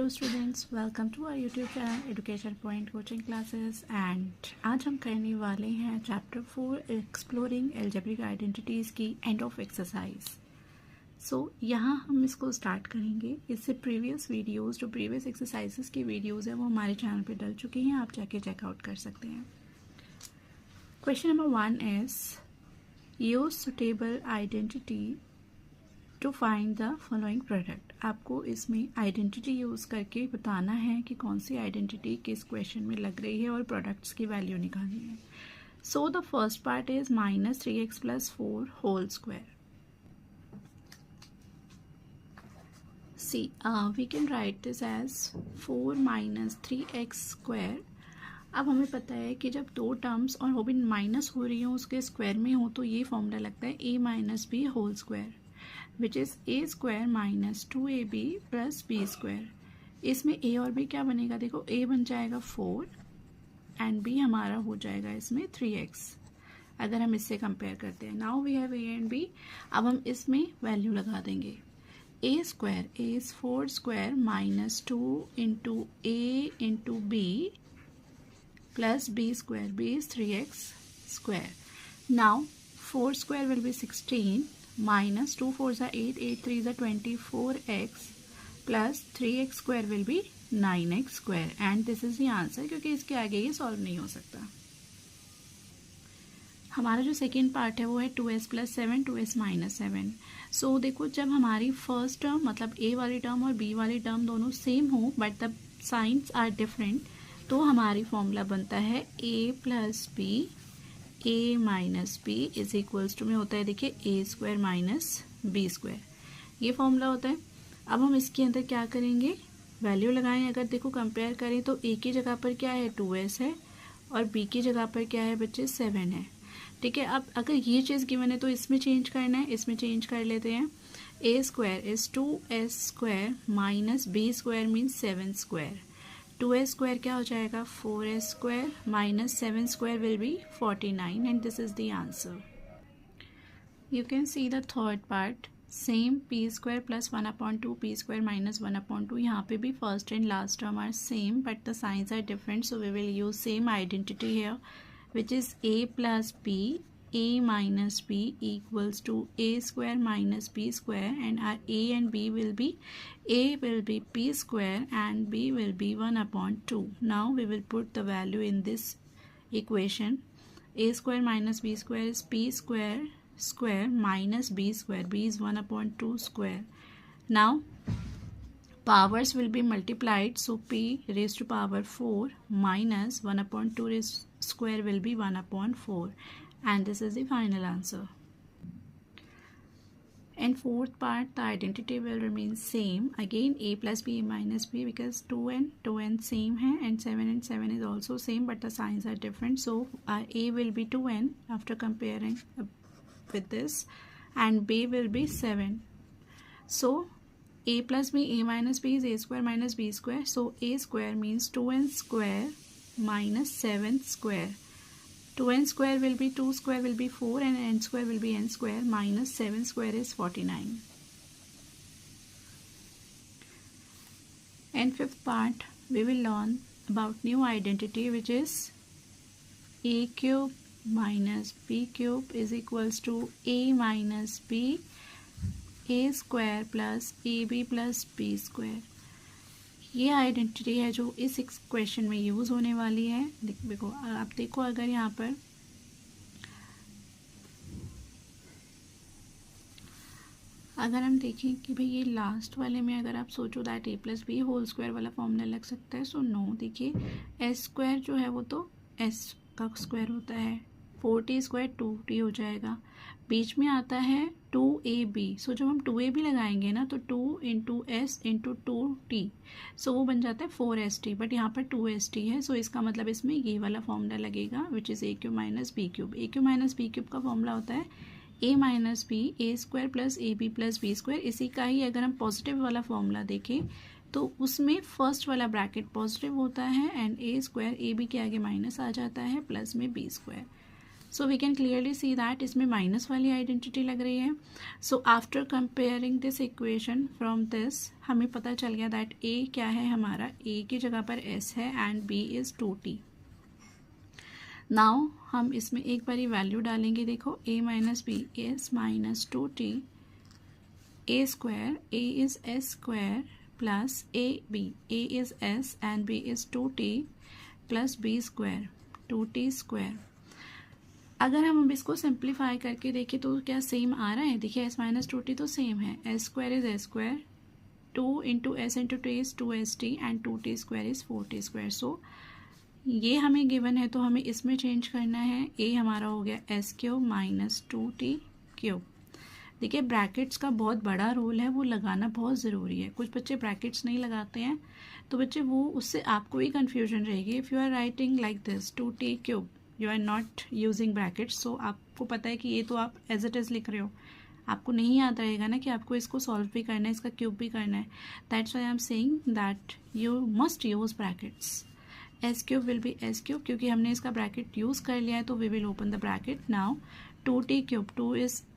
Hello students, welcome to our YouTube channel education point coaching classes. And आज हम करने वाले हैं चैप्टर 4 एक्सप्लोरिंग अलजेब्रिक आइडेंटिटीज़ की एंड ऑफ एक्सरसाइज। सो यहाँ हम इसको स्टार्ट करेंगे। इससे प्रीवियस वीडियोस जो प्रीवियस एक्सरसाइजेस की वीडियोस है वो हमारे चैनल पे डल चुकी हैं, आप जाके चेकआउट कर सकते हैं। Question number 1 is use suitable identity to find the following product. आपको इसमें आइडेंटिटी यूज़ करके बताना है कि कौन सी आइडेंटिटी किस क्वेश्चन में लग रही है और प्रोडक्ट्स की वैल्यू निकालनी है। So the first part is -3x + 4 whole square. See we can write this as 4 - 3x square. अब हमें पता है कि जब दो टर्म्स और वो भी माइनस हो रही हो उसके स्क्वायर में हो तो ये फॉर्मूला लगता है a - b whole square, which is a square - 2ab + b square. इसमें a और b क्या बनेगा, देखो a बन जाएगा 4 एंड b हमारा हो जाएगा इसमें 3x अगर हम इससे कंपेयर करते हैं। Now we have a and b। अब हम इसमें वैल्यू लगा देंगे। a square is 4 square -2 into a into b plus b square, b is 3x square. Now 4 square will be 16 minus 2 4s are 8, 8 3s are 24x plus 3x square will be 9x square and this is the answer, क्योंकि इसके आगे ये solve नहीं हो सकता। हमारा जो second part है वो है 2s + 7 2s - 7। सो देखो जब हमारी फर्स्ट टर्म मतलब a वाली टर्म और b वाली टर्म दोनों सेम हो but the signs are different तो हमारी फॉर्मूला बनता है a + b a minus B is equals to में होता है, देखिए a स्क्वायर - b स्क्वायर, ये फॉर्मूला होता है। अब हम इसके अंदर क्या करेंगे, वैल्यू लगाएं। अगर देखो कंपेयर करें तो a की जगह पर क्या है 2s है और b की जगह पर क्या है बच्चे 7 है। ठीक है, अब अगर ये चीज़ गिवन है तो इसमें चेंज करना है, इसमें चेंज कर लेते हैं। a square is 2s square - b square means 7 square. 2s square क्या हो जाएगा 4s square -7 square will be 49 and this is the answer. You can see the third part same p square + 1/2 p square - 1/2। यहाँ पे भी first and last term are same but the signs are different, so we will use same identity here which is a + b a minus b equals to a square minus b square and our a and b will be a will be p square and b will be 1/2. Now we will put the value in this equation. A square minus b square is p square minus b square, b is 1/2 square. Now powers will be multiplied, so p raised to power 4 minus 1/2 square will be 1/4 and this is the final answer. And fourth part the identity will remain same, again a + b minus b because 2 and same है and 7 is also same but the signs are different, so a will be 2n after comparing with this and b will be 7. So a + b a minus b is a square minus b square, so a square means 2n square minus 7 square. 2n square will be 2 square will be 4 and n square will be n square minus 7 square is 49. And fifth part we will learn about new identity which is a cube minus b cube is equals to a minus b a square plus ab plus b square। ये identity है जो इस question में use होने वाली है। देखो आप देखो अगर यहाँ पर अगर हम देखें कि भाई ये लास्ट वाले में अगर आप सोचो that a + b whole square वाला फॉर्मूला लग सकता है, सो नो। देखिए s स्क्वायर जो है वो तो s का स्क्वायर होता है, 4t स्क्वायर 2t हो जाएगा, बीच में आता है 2ab, सो जब हम 2ab लगाएंगे ना तो 2 × s × 2t, सो वो बन जाता है 4st बट यहाँ पर 2st है, सो इसका मतलब इसमें ये वाला फॉर्मूला लगेगा which is a³ - b cube. a³ - b cube का फॉर्मूला होता है a - b a square + ab + b square. इसी का ही अगर हम पॉजिटिव वाला फॉर्मूला देखें तो उसमें फर्स्ट वाला ब्रैकेट पॉजिटिव होता है एंड a स्क्वायर ab के आगे माइनस आ जाता है प्लस में b square. So we can clearly see that इसमें माइनस वाली आइडेंटिटी लग रही है. So after comparing this equation from this हमें पता चल गया दैट a क्या है हमारा, a की जगह पर s है and b is 2t. Now हम इसमें एक बारी वैल्यू डालेंगे. देखो a minus B is minus 2t a square, a is s square plus a is s and b is 2t plus b square 2t square. अगर हम इसको simplify करके देखें तो क्या सेम आ रहा है. देखिए s माइनस 2t तो सेम है. s square is s square, 2 into S into T is 2st and 2t square is 4t square. So ये हमें गिवन है तो हमें इसमें चेंज करना है. a हमारा हो गया s cube minus 2t cube. देखिए ब्रैकेट्स का बहुत बड़ा रोल है, वो लगाना बहुत ज़रूरी है. कुछ बच्चे ब्रैकेट्स नहीं लगाते हैं तो बच्चे वो उससे आपको ही कन्फ्यूजन रहेगी. If you are writing like this 2t cube, you are not using brackets, so आपको पता है कि ये तो आप एज इट इज़ लिख रहे हो, आपको नहीं याद रहेगा ना कि आपको इसको सॉल्व भी करना है, इसका क्यूब भी करना है. That's why I am saying that you must use brackets. S cube will be S cube, क्योंकि हमने इसका ब्रैकेट यूज़ कर लिया है तो we will open the bracket. Now 2t cube,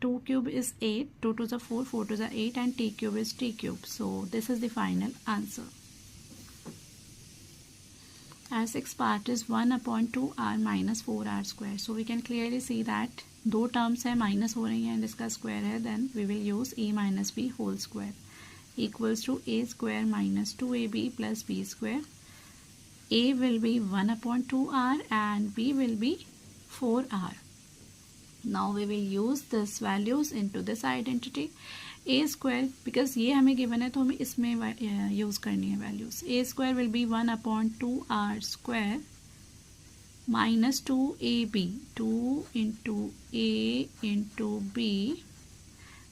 2 cube is 8, 2 to the 4, 4 to the 8 and t cube is t cube. So this is the final answer. Our sixth part is 1 upon 2r minus 4r square. So we can clearly see that दो terms है minus हो रही हैं and इसका square है. Then we will use a minus B whole square equals to a square minus 2ab plus b square. a will be 1 upon 2r and b will be 4r. Now we will use this values into this identity. a square, because ये हमें given है तो हमें इसमें use करनी है values. a square will be 1 upon 2r square minus 2ab, 2 into a into b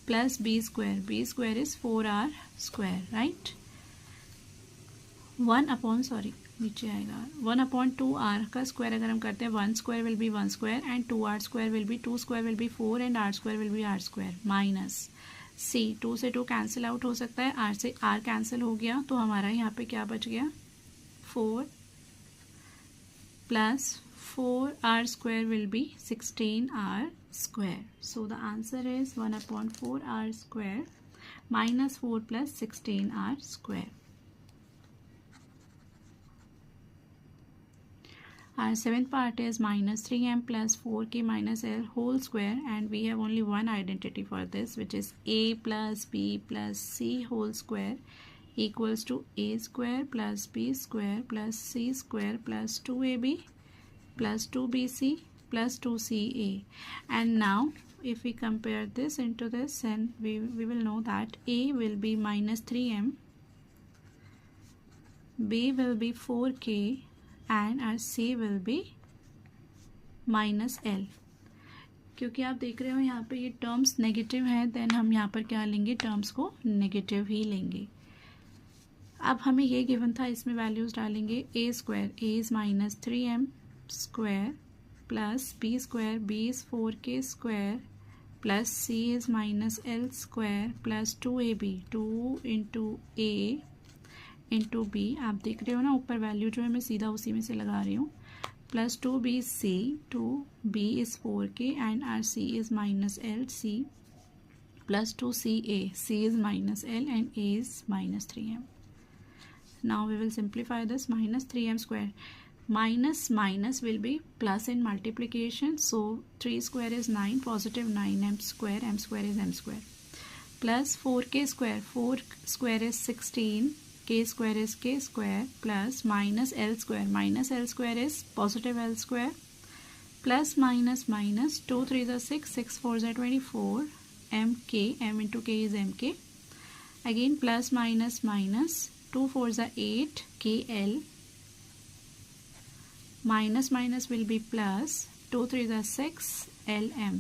plus b square. b square is 4r square, right? 1 upon, sorry नीचे आएगा 1 अपॉन 2r का स्क्वायर अगर हम करते हैं 1 square will B 1 square and 2r square will B 2 square will B 4 and r square will B r square minus c. 2 से 2 cancel out हो सकता है, r से r कैंसिल हो गया तो हमारा यहाँ पे क्या बच गया 4 plus 4r square will B 16r square. So the answer is 1 upon 4r square minus 4 plus 16r square. Our seventh part is minus 3m plus 4k minus l whole square, and we have only one identity for this, which is a plus b plus c whole square equals to a square plus b square plus c square plus 2ab plus 2bc plus 2ca. And now if we compare this into this, then we will know that a will be minus 3m, b will be 4k and our c will be minus l. क्योंकि आप देख रहे हो यहाँ पे ये terms negative है, then हम यहाँ पर क्या लेंगे, टर्म्स को नेगेटिव ही लेंगे. अब हमें ये गिवन था, इसमें वैल्यूज डालेंगे. a square, a is minus 3m square plus b square, b is 4k square plus c is minus l square plus 2ab, 2 into a into B. आप देख रहे हो ना ऊपर वैल्यू जो है मैं सीधा उसी में से लगा रही हूँ. Plus 2bc, 2b is 4k and R C is minus L C plus 2ca, c is minus L and a is minus 3m. Now we will simplify this. Minus 3m square minus minus will be plus in multiplication, so 3 square is 9, positive 9m square, m square is m square plus 4k square, 4 square is 16, k square is k square plus minus l square is positive l square plus minus minus 2 3 is 6, 6 4 is 24, mk, m into k is mk, again plus minus minus 2 4 is 8, kl minus minus will be plus 2 3 is 6, lm,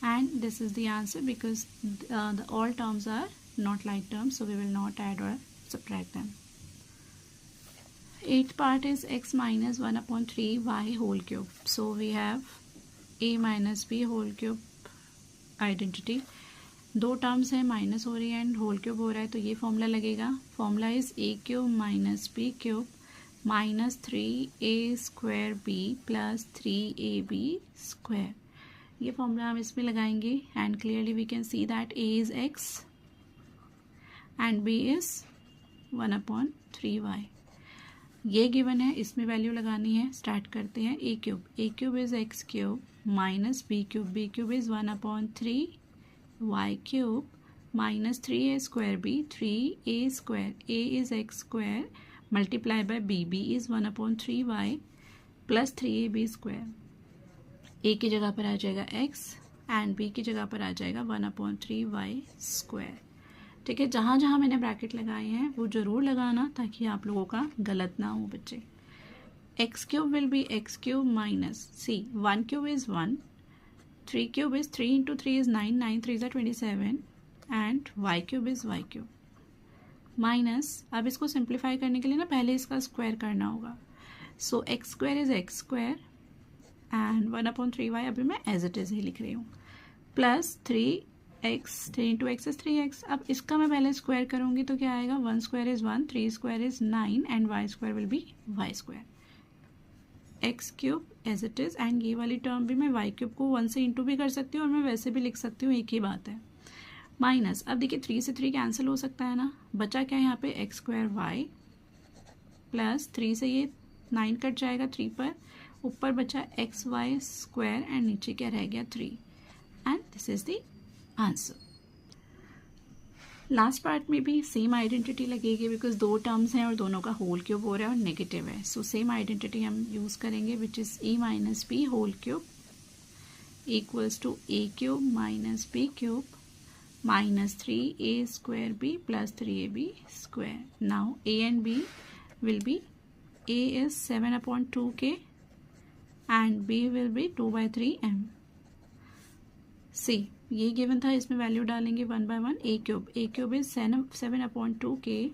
and this is the answer because the all terms are not like terms, so we will not add or subtract them. Eighth part is x minus 1 upon 3 y whole cube. So we have a minus b whole cube identity. दो terms है, minus हो रही है and whole cube हो रहा है, तो ये फॉर्मूला लगेगा. Formula is a cube minus b cube minus 3a² b plus 3ab square. ये फॉर्मूला हम इसमें लगाएंगे and clearly we can see that a is x and b is 1/3y। ये गिवन है, इसमें वैल्यू लगानी है। स्टार्ट करते हैं। a cube is x³ minus b cube is 1/3y cube minus 3a² b 3a² a is x² multiply by b is 1/3y plus 3ab square. a की जगह पर आ जाएगा x एंड b की जगह पर आ जाएगा 1/3y स्क्वायर। ठीक है, जहाँ जहाँ मैंने ब्रैकेट लगाए हैं वो ज़रूर लगाना ताकि आप लोगों का गलत ना हो बच्चे। x³ will be x³ minus C 1³ is 1, 3³ is 3 × 3 is 9, 9 3 ज़ा 27 and y³ is y³ minus, अब इसको सिंप्लीफाई करने के लिए ना पहले इसका स्क्वायर करना होगा। सो x² is x² and 1/3y अभी मैं एज इट इज़ ही लिख रही हूँ plus 3x 3 × x is 3x। अब इसका मैं पहले स्क्वायर करूँगी तो क्या आएगा, 1² is 1, 3² is 9 and y² will be y²। x³ as it is and ये वाली टर्म भी मैं y³ को 1 से इंटू भी कर सकती हूँ और मैं वैसे भी लिख सकती हूँ, एक ही बात है। माइनस, अब देखिए 3 से 3 कैंसिल हो सकता है ना, बचा क्या है यहाँ पे x² प्लस 3 से ये 9 कट जाएगा 3 पर, ऊपर बचा xy² एंड नीचे क्या रह गया 3 and this is the answer. Last part में भी सेम आइडेंटिटी लगेगी बिकॉज दो टर्म्स हैं और दोनों का होल क्यूब हो रहा है और नेगेटिव है। सो सेम आइडेंटिटी हम यूज़ करेंगे which is a minus b whole cube equals to a³ minus b³ minus 3a² b plus 3ab square. Now a and b will be a is 7/2k and b will be 2/3m। See ये given था, इसमें value डालेंगे 1 by 1। a³ is 7/2k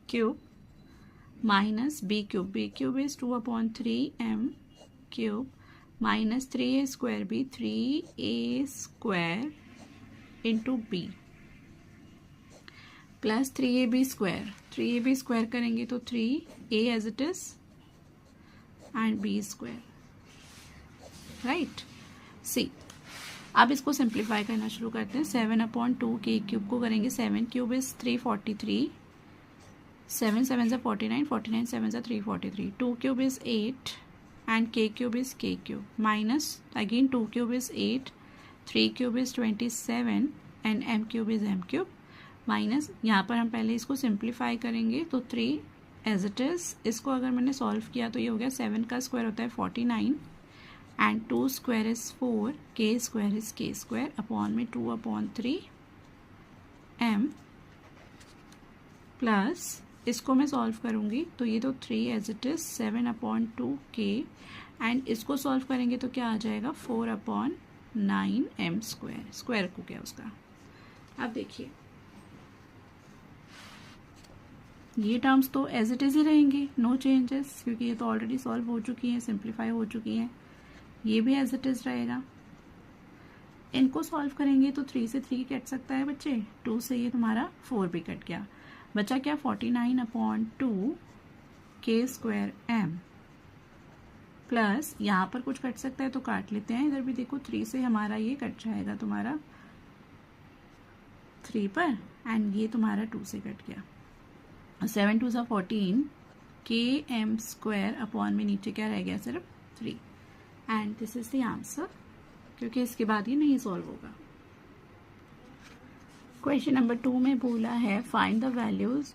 cube minus b³ is 2/3m cube minus 3a² b 3a² into b plus 3ab square. 3ab square करेंगे तो 3a as it is and b square, right. See अब इसको simplify करना शुरू करते हैं। 7/2k³ को करेंगे 7³ इज 343, 7 7 ज़ा 49, 49 7 ज़ा 343, 2³ is 8 and k³ is k³ minus again 2³ is 8, 3³ is 27 and m³ is m³ minus, यहाँ पर हम पहले इसको सिंप्लीफाई करेंगे तो 3 एज इट इज। इसको अगर मैंने सॉल्व किया तो ये हो गया 7 का स्क्वायर होता है 49 and 2 square is 4, k square is k² upon में 2/3m प्लस इसको मैं सॉल्व करूँगी तो ये तो 3 as it is 7/2k and इसको सॉल्व करेंगे तो क्या आ जाएगा 4/9m स्क्वायर। स्क्वायर को क्या उसका, अब देखिए ये टर्म्स तो एज इट इज़ ही रहेंगे, नो चेंजेस, क्योंकि ये तो ऑलरेडी सॉल्व हो चुकी हैं, सिंप्लीफाई हो चुकी हैं। ये भी एज इट इज़ रहेगा। इनको सॉल्व करेंगे तो 3 से 3 कट सकता है बच्चे, 2 से ये तुम्हारा 4 भी कट गया, बचा क्या 49/2 k² m प्लस यहाँ पर कुछ कट सकता है तो काट लेते हैं। इधर भी देखो 3 से हमारा ये कट जाएगा तुम्हारा 3 पर एंड ये तुम्हारा 2 से कट गया। 7 2 ज़ा 14 km² अपॉन में नीचे क्या रह गया सिर्फ 3 and this is the answer, क्योंकि इसके बाद ये नहीं सॉल्व होगा। क्वेश्चन नंबर 2 में बोला है find the values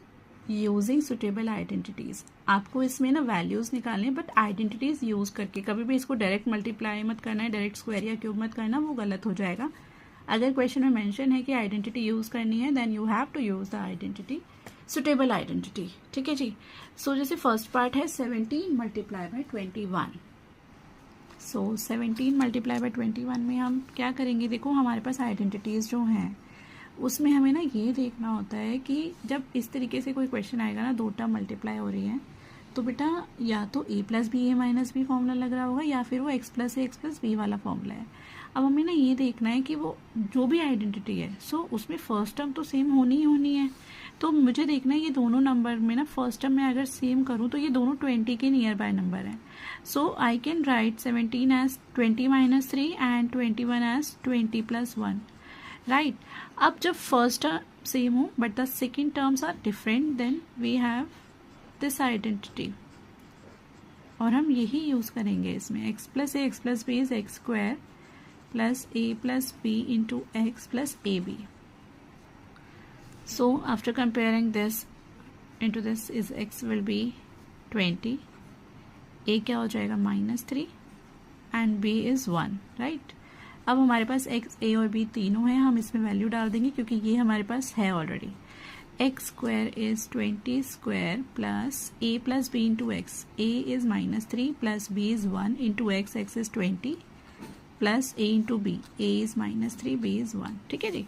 using suitable identities. आपको इसमें ना वैल्यूज निकालने बट आइडेंटिटीज यूज करके, कभी भी इसको डायरेक्ट मल्टीप्लाई मत करना है, डायरेक्ट स्क्वायर या क्यूब मत करना, वो गलत हो जाएगा। अगर क्वेश्चन में मेंशन है कि आइडेंटिटी यूज करनी है then you have to use the identity, suitable identity. ठीक है जी। सो जैसे फर्स्ट पार्ट है 17 multiply by 21। So 17 multiply by 21 में हम क्या करेंगे, देखो हमारे पास आइडेंटिटीज़ जो हैं उसमें हमें ना ये देखना होता है कि जब इस तरीके से कोई क्वेश्चन आएगा ना, 2 टर्म मल्टीप्लाई हो रही हैं, तो बेटा या तो a plus B A minus B formula लग रहा होगा या फिर वो x प्लस ए एक्स प्लस बी वाला फॉर्मूला है। अब हमें ना ये देखना है कि वो जो भी आइडेंटिटी है सो उसमें फर्स्ट टर्म तो सेम होनी ही होनी है। तो मुझे देखना है ये दोनों नंबर में ना फर्स्ट टर्म में अगर सेम करूँ तो ये दोनों 20 के नियर बाय नंबर हैं. So I can write 17 as 20 minus 3 and 21 as 20 plus 1. Right. अब जब फर्स्ट टर्म सेम हो but the second terms are different, then we have this identity और हम यही यूज़ करेंगे इसमें. X plus A x plus B is X square plus A plus B into x plus A B. So after comparing this into this is x will be 20, a क्या हो जाएगा -3 and b is 1. Right. अब हमारे पास x, a और b तीनों हैं, हम इसमें वैल्यू डाल देंगे क्योंकि ये हमारे पास है already. X square is 20 square plus a plus b into x. a is -3 plus b is 1 into x. X is 20 plus a into b. a is -3, b is 1. ठीक है जी.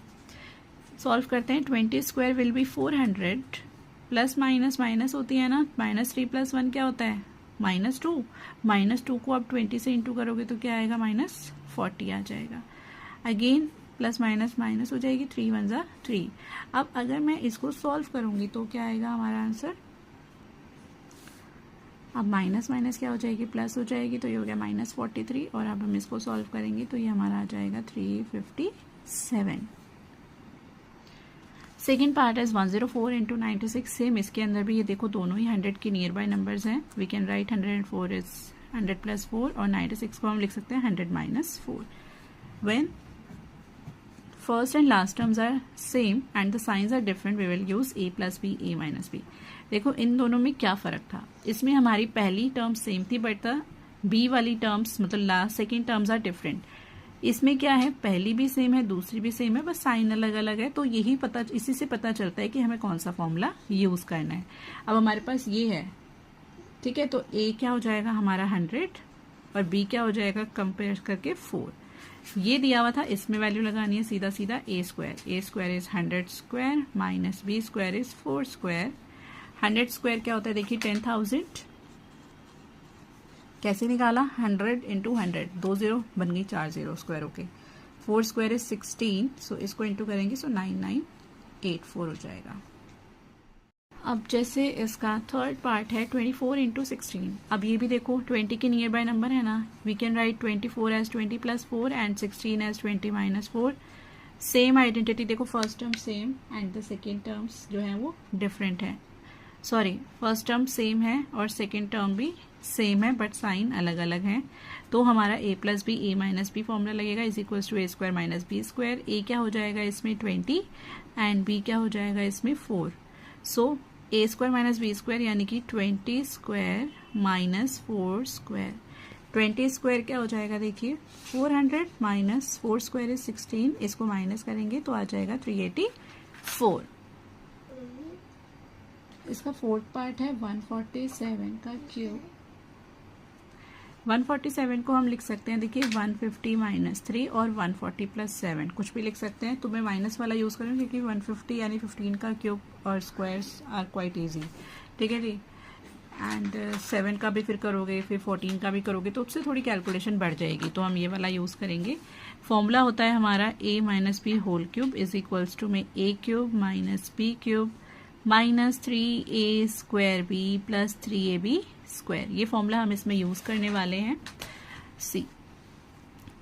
सॉल्व करते हैं. 20 square will B 400 plus minus minus होती है ना, -3 plus 1 क्या होता है -2. -2 को आप 20 से इंटू करोगे तो क्या आएगा -40 आ जाएगा. अगेन प्लस माइनस माइनस हो जाएगी, 3 1 जा 3. अब अगर मैं इसको सॉल्व करूंगी तो क्या आएगा हमारा आंसर. अब माइनस माइनस क्या हो जाएगी, प्लस हो जाएगी, तो ये हो गया -43. और अब हम इसको सॉल्व करेंगे तो ये हमारा आ जाएगा 357. Second part is 104 into 96. Same इसके अंदर भी ये देखो दोनों ही 100 के नियर बाय नंबर्स हैं. We can write 104 is 100 plus 4 और 96 को हम लिख सकते हैं 100 minus 4. When first and last terms are same and the signs are different we will use a plus B a minus B. देखो इन दोनों में क्या फर्क था. इसमें हमारी पहली टर्म सेम थी बट द b वाली टर्म्स मतलब last second terms are different. इसमें क्या है, पहली भी सेम है दूसरी भी सेम है, बस साइन अलग अलग है. तो यही पता, इसी से पता चलता है कि हमें कौन सा फॉर्मूला यूज करना है. अब हमारे पास ये है. ठीक है. तो a क्या हो जाएगा हमारा 100 और b क्या हो जाएगा कंपेयर करके 4. ये दिया हुआ था, इसमें वैल्यू लगानी है सीधा सीधा. a square is 100 square minus b square is 4 square. 100 square क्या होता है देखिए 10,000. कैसे निकाला, 100 इंटू 100, 2 0 बन गई 4 0 स्क्वायर. ओके. 4 स्क्वायर इज 16, सो इसको इंटू करेंगे सो 9984 हो जाएगा. अब जैसे इसका थर्ड पार्ट है 24 इंटू 16. अब ये भी देखो 20 के नियर बाय नंबर है ना. We can write 24 as 20 plus 4 and 16 as 20 minus 4. Same identity देखो, first term same and the second terms जो है वो डिफरेंट है. सॉरी, फर्स्ट टर्म सेम है और सेकेंड टर्म भी सेम है बट साइन अलग अलग है. तो हमारा a plus B a minus B formula लगेगा is equal to a square minus B square. a क्या हो जाएगा इसमें 20 एंड b क्या हो जाएगा इसमें 4. So a square minus B square यानी कि 20 स्क्वायर माइनस 4 स्क्वायर. 20 स्क्वायर क्या हो जाएगा देखिए 400 माइनस 4 स्क्वायर इज 16. इसको माइनस करेंगे तो आ जाएगा 384. इसका फोर्थ पार्ट है 147 का क्यूब. 147 को हम लिख सकते हैं देखिए 150 माइनस 3 और 140 प्लस 7, कुछ भी लिख सकते हैं. तो मैं माइनस वाला यूज करूँगी क्योंकि 150 यानी 15 का क्यूब और स्क्वायर्स आर क्वाइट इजी. ठीक है जी. एंड 7 का भी फिर करोगे, फिर 14 का भी करोगे तो उससे थोड़ी कैलकुलेशन बढ़ जाएगी. तो हम ये वाला यूज करेंगे. फॉर्मूला होता है हमारा a minus B whole cube is equals to में a cube minus b cube minus 3a square b plus 3ab square. ये फॉर्मूला हम इसमें यूज करने वाले हैं. सी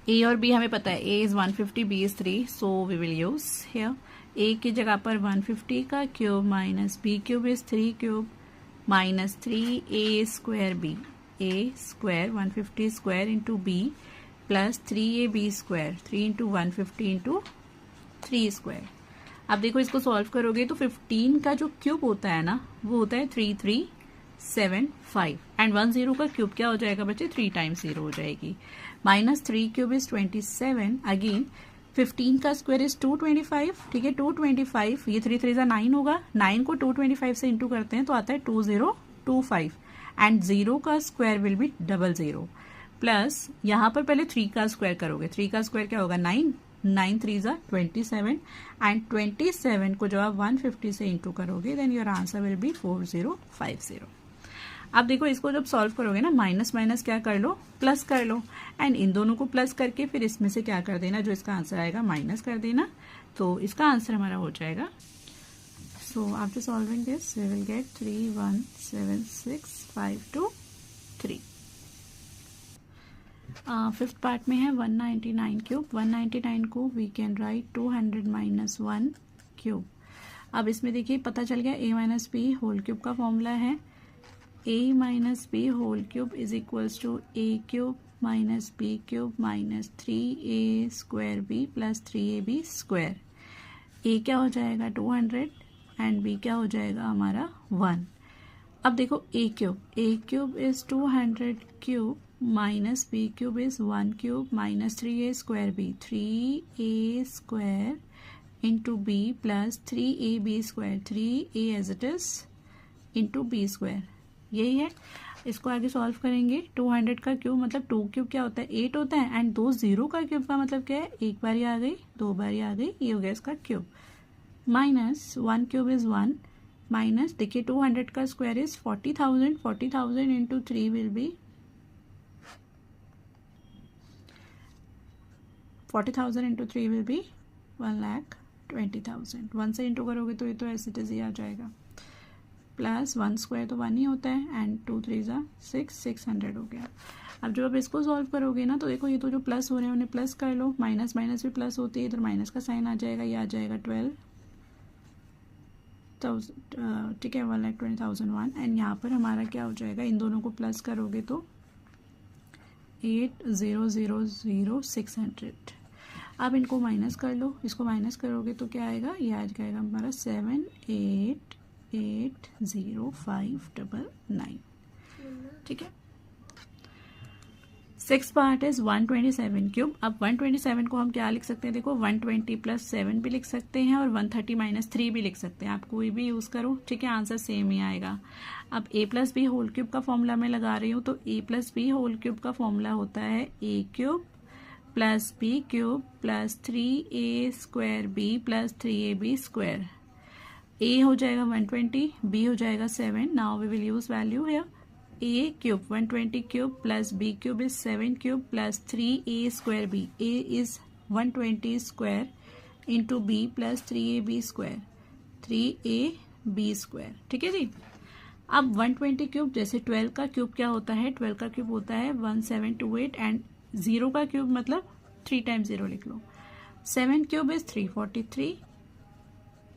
a और b हमें पता है. a is 150, b is 3, so we will use here a की जगह पर 150 का cube minus b cube is 3 cube minus 3a square b. a square 150 square into b plus 3ab square 3 into 150 into 3 square. अब देखो इसको solve करोगे तो 15 का जो क्यूब होता है ना वो होता है 3375 एंड 10 का क्यूब क्या हो जाएगा बच्चे 3 टाइम्स 0 हो जाएगी. Minus 3 cube is 27. अगेन 15 का स्क्वायर इज 225. ठीक है 225, ये 3 3 9 होगा. 9 को 225 से इंटू करते हैं तो आता है 2025 एंड 0 का स्क्वायर विल बी 00 प्लस यहाँ पर पहले 3 का स्क्वायर करोगे. 3 का स्क्वायर क्या होगा 9 3 27 एंड 27 को जब आप 150 से इंटू करोगे then your answer will be 4050. अब देखो इसको जब सॉल्व करोगे ना माइनस माइनस क्या कर लो प्लस कर लो एंड इन दोनों को प्लस करके फिर इसमें से क्या कर देना जो इसका आंसर आएगा माइनस कर देना. तो इसका आंसर हमारा हो जाएगा So after solving this, we will get 3176523. Fifth part में है 199 क्यूब. 199 को we can write 200 minus 1 cube. अब इसमें देखिए पता चल गया a minus B whole cube का फॉर्मूला है. a minus B whole cube is equals to a cube minus B cube minus 3a square B plus 3ab square. a क्या हो जाएगा 200 एंड b क्या हो जाएगा हमारा 1. अब देखो a cube is 200 cube minus B cube is 1 cube minus 3a square B 3a square into B plus 3ab square 3a as it is into B square. यही है. इसको आगे सॉल्व करेंगे. 200 का क्यूब मतलब 2 क्यूब क्या होता है 8 होता है एंड 2 0 का क्यूब का मतलब क्या है एक बारी आ गई 2 बारी आ गई. ये हो गया इसका cube. Minus 1 cube is 1 minus देखिए 200 का square is 40,000 into 3 will be 40,000 into 3 will be 1,20,000. 1 से इंटू करोगे तो ये तो ऐसे ही आ जाएगा. प्लस 1 स्क्वायर तो 1 ही होता है एंड 2 3 ज़ा 600 हो गया. अब जब आप इसको सॉल्व करोगे ना तो देखो ये तो जो प्लस हो रहे हैं उन्हें प्लस कर लो. माइनस माइनस भी प्लस होती है. इधर माइनस का साइन आ जाएगा. ये आ जाएगा 12,000 ठीक है 1,20,001 एंड यहाँ पर हमारा क्या हो जाएगा इन दोनों को प्लस करोगे तो 8,000,600. अब इनको माइनस कर लो. इसको माइनस करोगे तो क्या आएगा ये आ जाएगा हमारा 7,8,8,0,599. ठीक है. Six part is 127 cube. अब 127 को हम क्या लिख सकते हैं देखो 120 प्लस 7 भी लिख सकते हैं और 130 माइनस 3 भी लिख सकते हैं. आप कोई भी यूज़ करो. ठीक है आंसर सेम ही आएगा. अब a plus B whole cube का फॉर्मूला मैं लगा रही हूँ तो a plus B whole cube का फॉर्मूला होता है a cube plus B cube plus 3a square B plus 3ab square. a हो जाएगा 120 b हो जाएगा 7. Now we will use value here. a cube 120 cube plus b cube is 7 cube plus 3a square b. a is 120 square into b plus 3ab square 3ab square. ठीक है जी. अब 120 cube जैसे 12 का cube क्या होता है 12 का क्यूब होता है 1728 एंड 0 का क्यूब मतलब 3 टाइम्स 0 लिख लो. 7 क्यूब इज 343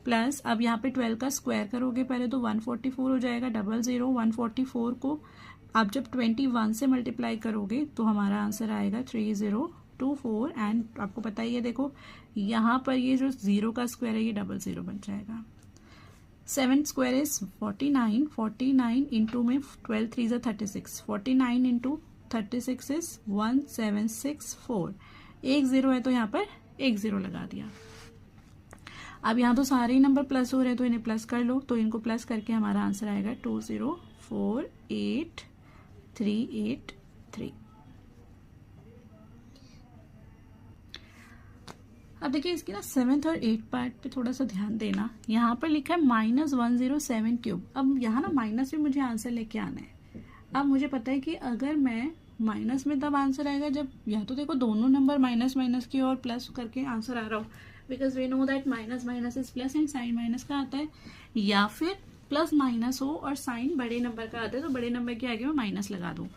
प्लस अब यहाँ पे 12 का स्क्वायर करोगे पहले तो 144 हो जाएगा 00. 144 को आप जब 21 से मल्टीप्लाई करोगे तो हमारा आंसर आएगा 3024 एंड आपको पता ही है देखो यहाँ पर ये जो 0 का स्क्वायर है ये 00 बन जाएगा. 7 स्क्वायर इज 49 इंटू में 12 3 ज़ा 36 49 इंटू 36 इज 1764. एक 0 है तो यहाँ पर एक 0 लगा दिया. अब यहाँ तो सारे ही नंबर प्लस हो रहे हैं तो इन्हें प्लस कर लो. तो इनको प्लस करके हमारा आंसर आएगा 2048,383. अब देखिए इसकी ना 7th और 8th पार्ट पे थोड़ा सा ध्यान देना. यहाँ पर लिखा है -107 क्यूब. अब यहाँ ना माइनस में मुझे आंसर लेके आना है. अब मुझे पता है कि अगर मैं माइनस में तब आंसर आएगा जब या तो देखो दोनों नंबर माइनस माइनस की और प्लस करके आंसर आ रहा हो because we know that minus minus is plus and sign minus का आता है. या फिर प्लस माइनस हो और साइन बड़े नंबर का आता है तो बड़े नंबर के आगे मैं माइनस लगा दूँ.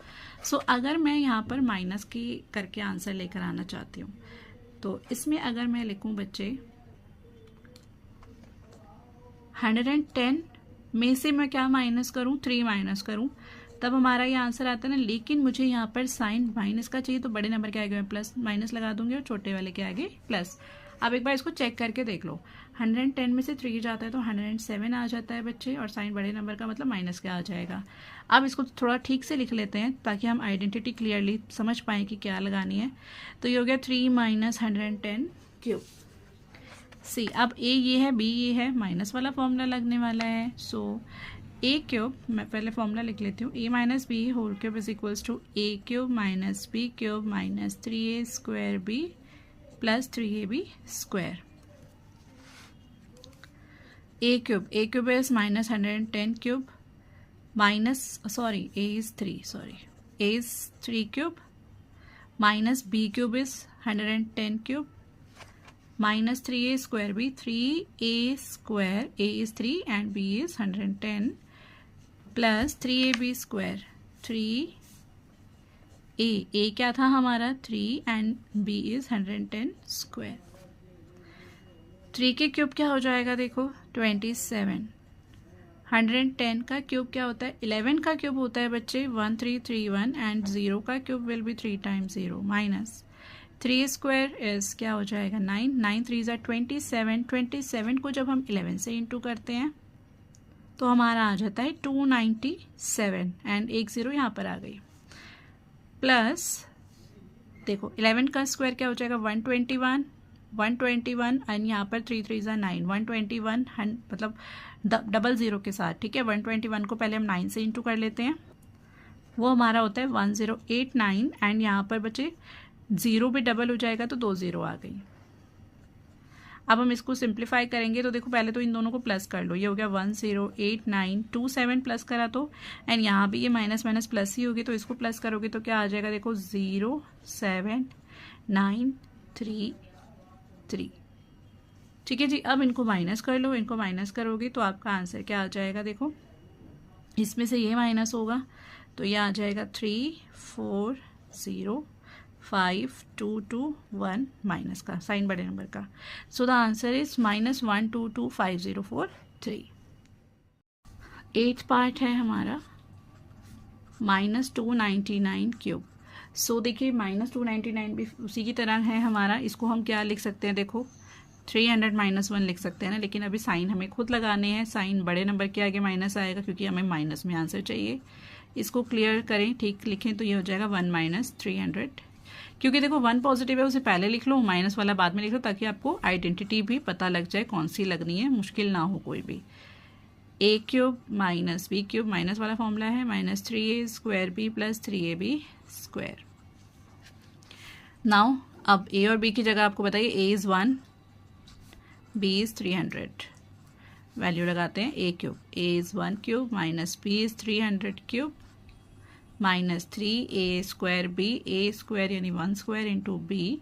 सो अगर मैं यहाँ पर माइनस की करके आंसर लेकर आना चाहती हूँ तो इसमें अगर मैं लिखूँ बच्चे 110 में से मैं क्या माइनस करूँ 3 माइनस करूँ तब हमारा ये आंसर आता है ना. लेकिन मुझे यहाँ पर साइन माइनस का चाहिए तो बड़े नंबर के आगे मैं प्लस माइनस लगा दूंगी और छोटे वाले के आगे प्लस. अब एक बार इसको चेक करके देख लो. 110 में से 3 जाता है तो 107 आ जाता है बच्चे और साइन बड़े नंबर का मतलब माइनस का आ जाएगा. अब इसको थोड़ा ठीक से लिख लेते हैं ताकि हम आइडेंटिटी क्लियरली समझ पाएँ कि क्या लगानी है. तो ये हो गया 3 माइनस 110 क्यूब. सी अब ए ये है बी ये है माइनस वाला फॉर्मूला लगने वाला है. सो ए क्यूब मैं पहले फॉर्मूला लिख लेती हूँ. A minus B whole cube is equals to a cube minus B cube minus 3a square B plus 3ab square. A cube is minus 110 cube minus sorry a is 3 cube minus B cube is 110 cube minus 3a square b, 3a square, a is 3 and b is 110 plus 3ab square, 3a, a क्या था हमारा 3 and b is 110 square. 3 के cube क्या हो जाएगा देखो 27. 110 का cube क्या होता है 11 का क्यूब होता है बच्चे 1331 एंड 0 का cube will B 3 times 0 minus 3 square is क्या हो जाएगा 9. 9 3 ज़ा 27. 27 को जब हम 11 से इंटू करते हैं तो हमारा आ जाता है 297 एंड एक 0 यहाँ पर आ गई. प्लस देखो 11 का स्क्वायर क्या हो जाएगा 121 एंड यहाँ पर 3 3 ज़ा 9. 121 मतलब डबल 0 के साथ. ठीक है 121 को पहले हम 9 से इंटू कर लेते हैं. वो हमारा होता है 1089 एंड यहाँ पर बचे 0 भी डबल हो जाएगा तो 2 0 आ गई. अब हम इसको सिंप्लीफाई करेंगे तो देखो पहले तो इन दोनों को प्लस कर लो. ये हो गया 1089 27 प्लस करा तो एंड यहाँ भी ये माइनस माइनस प्लस ही होगी तो इसको प्लस करोगे तो क्या आ जाएगा देखो 07933. ठीक है जी. अब इनको माइनस कर लो. इनको माइनस करोगे तो आपका आंसर क्या आ जाएगा देखो इसमें से ये माइनस होगा तो ये आ जाएगा 3405221 माइनस का साइन बड़े नंबर का. So the answer is -1225043. 8th part है हमारा -299 क्यूब. सो देखिए -299 भी उसी की तरह है हमारा. इसको हम क्या लिख सकते हैं देखो 300 -1 लिख सकते हैं ना. लेकिन अभी साइन हमें खुद लगाने हैं. साइन बड़े नंबर के आगे माइनस आएगा क्योंकि हमें माइनस में आंसर चाहिए. इसको क्लियर करें ठीक लिखें तो ये हो जाएगा 1 - 300. क्योंकि देखो 1 पॉजिटिव है उसे पहले लिख लो माइनस वाला बाद में लिख लो ताकि आपको आइडेंटिटी भी पता लग जाए कौन सी लगनी है. मुश्किल ना हो कोई भी. a cube minus b cube minus वाला फॉर्मूला है -3a square b plus 3ab square. Now अब a और b की जगह आपको बताइए a is 1 b is 300. Value लगाते हैं a cube. a is 1 cube minus b is 300 cube minus 3a square b a square यानी 1 square into b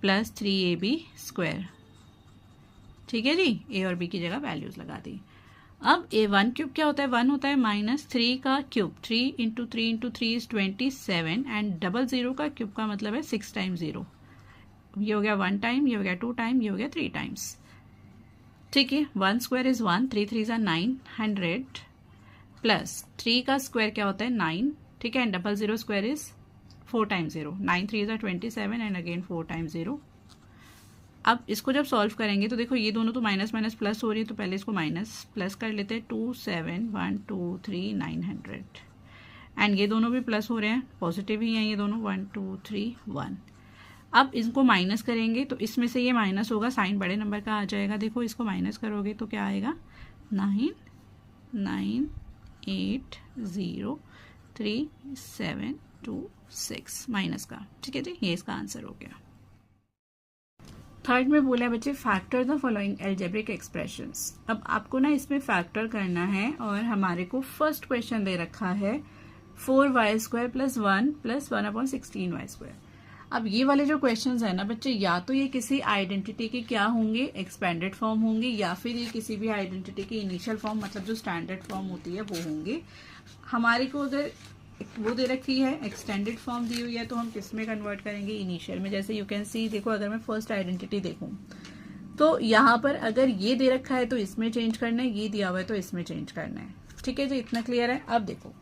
plus 3ab square. ठीक है जी. a और b की जगह वैल्यूज लगा दी. अब a1 क्यूब क्या होता है 1 होता है -3 का cube 3 into 3 into 3 is 27 and double 0 का क्यूब का मतलब है 6 टाइम्स 0. ये हो गया 1 टाइम, ये हो गया 2 टाइम, ये हो गया 3 टाइम्स. ठीक है. 1 स्क्वायर इज 1 3 3 ज़ा 900 प्लस 3 का स्क्वायर क्या होता है 9. ठीक है. And double 0 square is 4 times 0. 9 3 ज़ा 27 एंड अगेन 4 टाइम्स 0. अब इसको जब सॉल्व करेंगे तो देखो ये दोनों तो माइनस माइनस प्लस हो रही है तो पहले इसको माइनस प्लस कर लेते हैं 27123 एंड ये दोनों भी प्लस हो रहे हैं पॉजिटिव ही हैं ये दोनों 1231. अब इसको माइनस करेंगे तो इसमें से ये माइनस होगा साइन बड़े नंबर का आ जाएगा. देखो इसको माइनस करोगे तो क्या आएगा 998032726 माइनस का. ठीक है जी. ये इसका आंसर हो गया. थर्ड में बोला है बच्चे factor the following algebraic expressions. अब आपको ना इसमें फैक्टर करना है और हमारे को फर्स्ट क्वेश्चन दे रखा है 4y² + 1 + 1/16y². अब ये वाले जो क्वेश्चंस है ना बच्चे या तो ये किसी आइडेंटिटी के क्या होंगे एक्सपेंडेड फॉर्म होंगे या फिर ये किसी भी आइडेंटिटी की इनिशियल फॉर्म मतलब जो स्टैंडर्ड फॉर्म होती है वो होंगे. हमारे को अगर वो दे रखी है एक्सटेंडेड फॉर्म दी हुई है तो हम किस में कन्वर्ट करेंगे इनिशियल में. जैसे यू कैन सी देखो अगर मैं फर्स्ट आइडेंटिटी देखूं तो यहाँ पर अगर ये दे रखा है तो इसमें चेंज करना है, ये दिया हुआ है तो इसमें चेंज करना है. ठीक है जी. इतना क्लियर है. अब देखो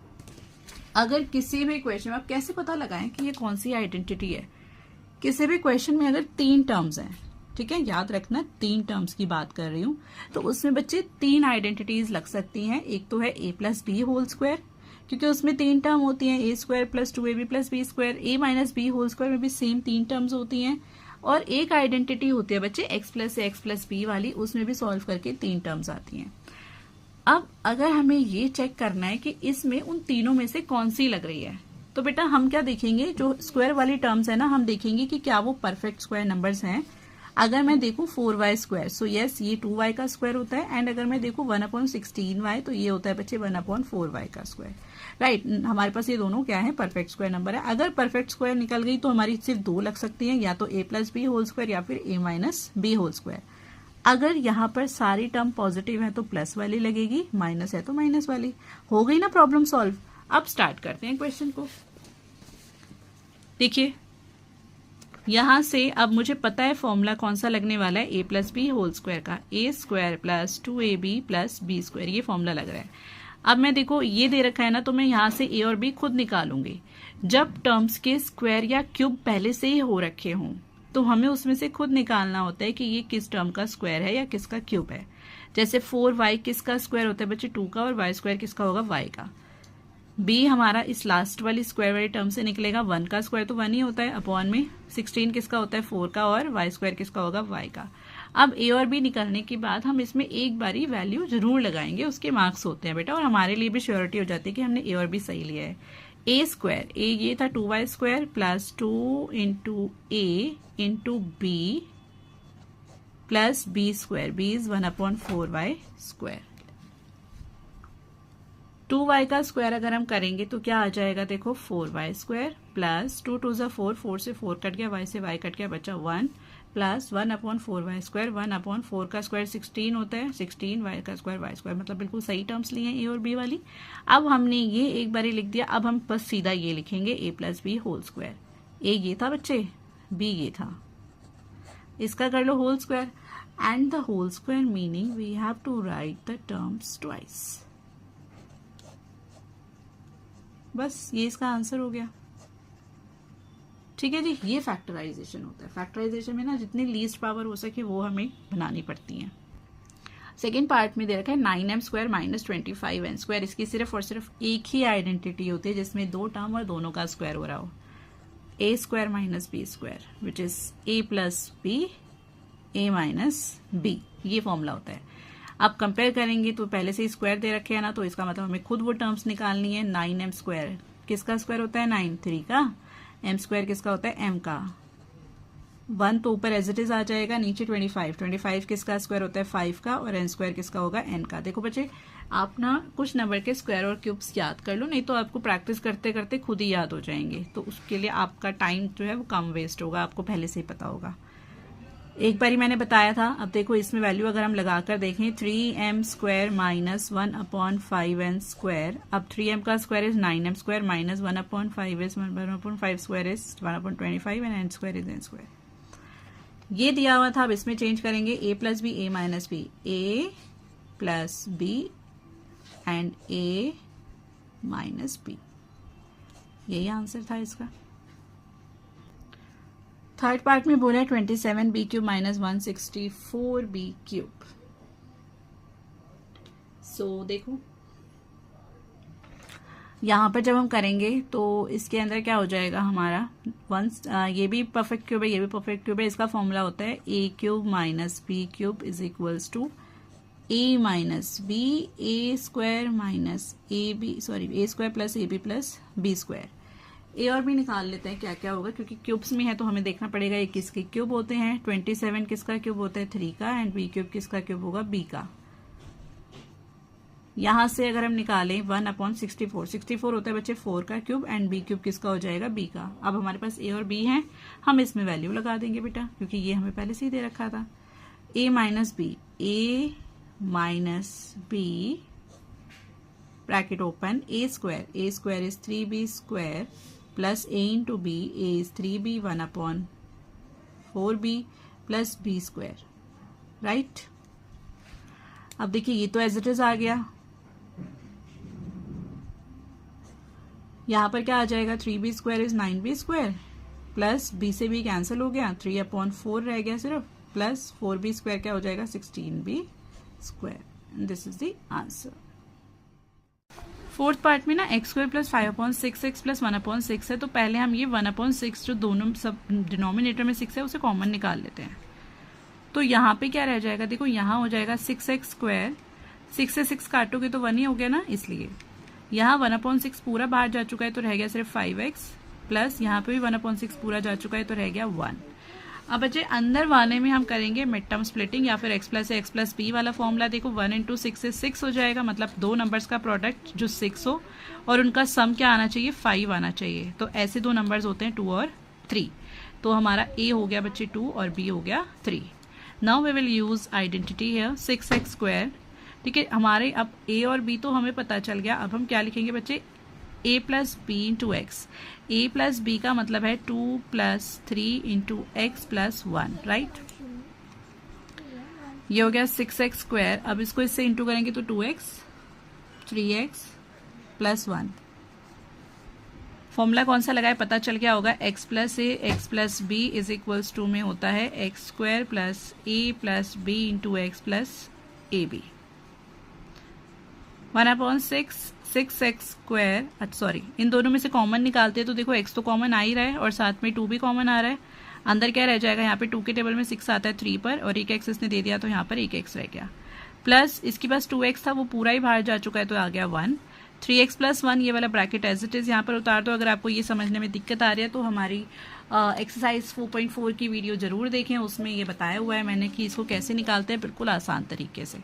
अगर किसी भी क्वेश्चन में आप कैसे पता लगाएं कि ये कौन सी आइडेंटिटी है. किसी भी क्वेश्चन में अगर 3 टर्म्स हैं ठीक है याद रखना 3 टर्म्स की बात कर रही हूँ तो उसमें बच्चे 3 आइडेंटिटीज लग सकती हैं. एक तो है a + b होल स्क्वायर क्योंकि उसमें 3 टर्म होती हैं a² + 2ab + b². a - b whole square में भी सेम 3 टर्म्स होती हैं और एक आइडेंटिटी होती है बच्चे x + a x + b वाली उसमें भी सॉल्व करके 3 टर्म्स आती हैं. अब अगर हमें ये चेक करना है कि इसमें उन तीनों में से कौन सी लग रही है तो बेटा हम क्या देखेंगे जो स्क्वायर वाली टर्म्स है ना हम देखेंगे कि क्या वो परफेक्ट स्क्वायर नंबर्स हैं. अगर मैं देखूं 4y स्क्वायर, सो यस ये 2y का स्क्वायर होता है, एंड अगर मैं देखूं 1/16y तो ये होता है बच्चे 1/4y का स्क्वायर, राइट। हमारे पास ये दोनों क्या है, परफेक्ट स्क्वायर नंबर है। अगर परफेक्ट स्क्वायर निकल गई तो हमारी सिर्फ दो लग सकती हैं, या तो a plus B whole square या फिर a minus B whole square. अगर यहाँ पर सारी टर्म पॉजिटिव है तो प्लस वाली लगेगी, माइनस है तो माइनस वाली। हो गई ना प्रॉब्लम सॉल्व। अब स्टार्ट करते हैं क्वेश्चन को। देखिए यहां से अब मुझे पता है फॉर्मूला कौन सा लगने वाला है, a plus B whole square का, a square plus 2ab plus B square, ये फॉर्मूला लग रहा है। अब मैं देखो ये दे रखा है ना, तो मैं यहाँ से a और b खुद निकालूंगी। जब टर्म्स के स्क्वायर या क्यूब पहले से ही हो रखे हों तो हमें उसमें से खुद निकालना होता है कि ये किस टर्म का स्क्वायर है या किसका क्यूब है। जैसे 4y किसका स्क्वायर होता है बच्चे, 2 का, और y स्क्वायर किसका होगा, y का। b हमारा इस लास्ट वाली स्क्वायर वाली टर्म से निकलेगा, 1 का स्क्वायर तो 1 ही होता है, अपॉन में 16 किसका होता है, 4 का, और y स्क्वायर किसका होगा, y का। अब a और b निकलने के बाद हम इसमें एक बारी वैल्यू जरूर लगाएंगे, उसके मार्क्स होते हैं बेटा, और हमारे लिए भी श्योरिटी हो जाती है कि हमने a और b सही लिया है। a स्क्वायर, a ये था 2y square plus 2 into a into b plus b square, b is 1/4y square. 2y का स्क्वायर अगर हम करेंगे तो क्या आ जाएगा, देखो 4y स्क्वायर प्लस 2 2 4, 4 से 4 कट गया, y से y कट गया, बचा 1 प्लस 1/4y स्क्वायर, 1/4 का स्क्वायर 16 होता है, 16 y का स्क्वायर y स्क्वायर, मतलब बिल्कुल सही टर्म्स लिए हैं a और b वाली। अब हमने ये एक बारी लिख दिया, अब हम बस सीधा ये लिखेंगे a plus B whole square. a ये था बच्चे, b ये था, इसका कर लो whole square, and the whole square meaning we have to write the terms twice. बस ये इसका आंसर हो गया। ठीक है जी, ये फैक्टराइजेशन होता है। फैक्टराइजेशन में ना जितनी लीस्ट पावर हो सके वो हमें बनानी पड़ती है। सेकेंड पार्ट में दे रखा है 9m square minus 25n square. इसकी सिर्फ और सिर्फ एक ही आइडेंटिटी होती है जिसमें दो टर्म और दोनों का स्क्वायर हो रहा हो, a square minus B square which is a plus B a minus b, ये फॉर्मूला होता है। अब कंपेयर करेंगे तो पहले से ही स्क्वायर दे रखे हैं ना, तो इसका मतलब हमें खुद वो टर्म्स निकालनी है। 9m स्क्वायर किसका स्क्वायर होता है, 9, 3 का, m स्क्वायर किसका होता है, m का। 1 तो ऊपर एज इट इज आ जाएगा, नीचे 25 किसका स्क्वायर होता है, 5 का, और n स्क्वायर किसका होगा, n का। देखो बच्चे आप ना कुछ नंबर के स्क्वायर और क्यूब्स याद कर लो, नहीं तो आपको प्रैक्टिस करते करते खुद ही याद हो जाएंगे, तो उसके लिए आपका टाइम जो है वो कम वेस्ट होगा, आपको पहले से ही पता होगा। एक बारी मैंने बताया था। अब देखो इसमें वैल्यू अगर हम लगाकर देखें, 3m square minus 1/5n square. अब 3m का square is 9m square minus 1/5 is 1/5 square is 1/25 and n square is n square. ये दिया हुआ था, अब इसमें चेंज करेंगे, a plus B, a minus b, a plus b and a minus b, यही आंसर था इसका। थर्ड पार्ट में बोला है 27b cube minus 164b cube. सो देखो यहाँ पर जब हम करेंगे तो इसके अंदर क्या हो जाएगा हमारा, ये भी परफेक्ट क्यूब है, ये भी परफेक्ट क्यूब है। इसका फॉर्मूला होता है a cube minus b cube is equals to a minus b, a square minus a square plus ab plus b square. A और बी निकाल लेते हैं क्या क्या होगा, क्योंकि क्यूब्स में है तो हमें देखना पड़ेगा ये किसके क्यूब होते हैं। 27 किसका क्यूब होता है, 3 का, एंड बी क्यूब किसका क्यूब होगा, बी का। यहां से अगर हम निकालें 1/64, 64 होता है बच्चे 4 का क्यूब, एंड बी क्यूब किसका हो जाएगा, बी का। अब हमारे पास ए और बी है, हम इसमें वैल्यू लगा देंगे बेटा, क्योंकि ये हमें पहले से ही दे रखा था। A minus b, A minus b bracket open, a square is 3b square plus a into b, a is 3b 1/4b plus b square, right. अब देखिए ये तो एज इट इज आ गया, यहां पर क्या आ जाएगा, 3b square is 9b square plus b से b कैंसिल हो गया, 3/4 रह गया सिर्फ, प्लस 4b स्क्वायर क्या हो जाएगा, 16b square. This is the answer. Fourth part में ना x square plus 5/6x plus 1/6 है, तो पहले हम ये 1/6 जो दोनों सब डिनोमिनेटर में 6 है उसे कॉमन निकाल लेते हैं। तो यहाँ पे क्या रह जाएगा, देखो यहाँ हो जाएगा 6x स्क्वायर, 6 से 6 काटोगे तो 1 ही हो गया ना, इसलिए यहाँ 1/6 पूरा बाहर जा चुका है तो रह गया सिर्फ 5x, प्लस यहाँ पे भी 1/6 पूरा जा चुका है तो रह गया 1। अब बच्चे अंदर वाले में हम करेंगे मिड टर्म स्प्लिटिंग या फिर x plus x plus B वाला फॉर्मूला। देखो 1 इंटू 6 से 6 हो जाएगा, मतलब दो नंबर्स का प्रोडक्ट जो 6 हो और उनका सम क्या आना चाहिए, 5 आना चाहिए। तो ऐसे दो नंबर्स होते हैं 2 और 3। तो हमारा a हो गया बच्चे 2 और b हो गया 3। Now we will use identity है 6x स्क्वायर। ठीक है, हमारे अब a और b तो हमें पता चल गया। अब हम क्या लिखेंगे बच्चे, a plus B into x. A plus b का मतलब है 2 plus 3 into x plus 1, right. ये हो गया 6x स्क्वायर। अब इसको इससे इंटू करेंगे तो 2x 3x प्लस 1। फॉर्मूला कौन सा लगाए पता चल गया होगा, x plus A x plus B is equals to में होता है एक्स स्क्वायर प्लस ए plus B into x plus ए बी। 1/6 6x स्क्वायर, सॉरी इन दोनों में से कॉमन निकालते हैं तो देखो x तो कॉमन आ ही रहा है और साथ में 2 भी कॉमन आ रहा है। अंदर क्या रह जाएगा, यहाँ पे 2 के टेबल में 6 आता है 3 पर और एक x इसने दे दिया तो यहाँ पर एक x रह गया। प्लस इसके पास 2x था वो पूरा ही बाहर जा चुका है तो आ गया 1। 3x प्लस 1 ये वाला ब्रैकेट एज इट इज यहाँ पर उतार दो। अगर आपको ये समझने में दिक्कत आ रही है तो हमारी एक्सरसाइज 4.4 की वीडियो जरूर देखें, उसमें ये बताया हुआ है मैंने कि इसको कैसे निकालते हैं बिल्कुल आसान तरीके से।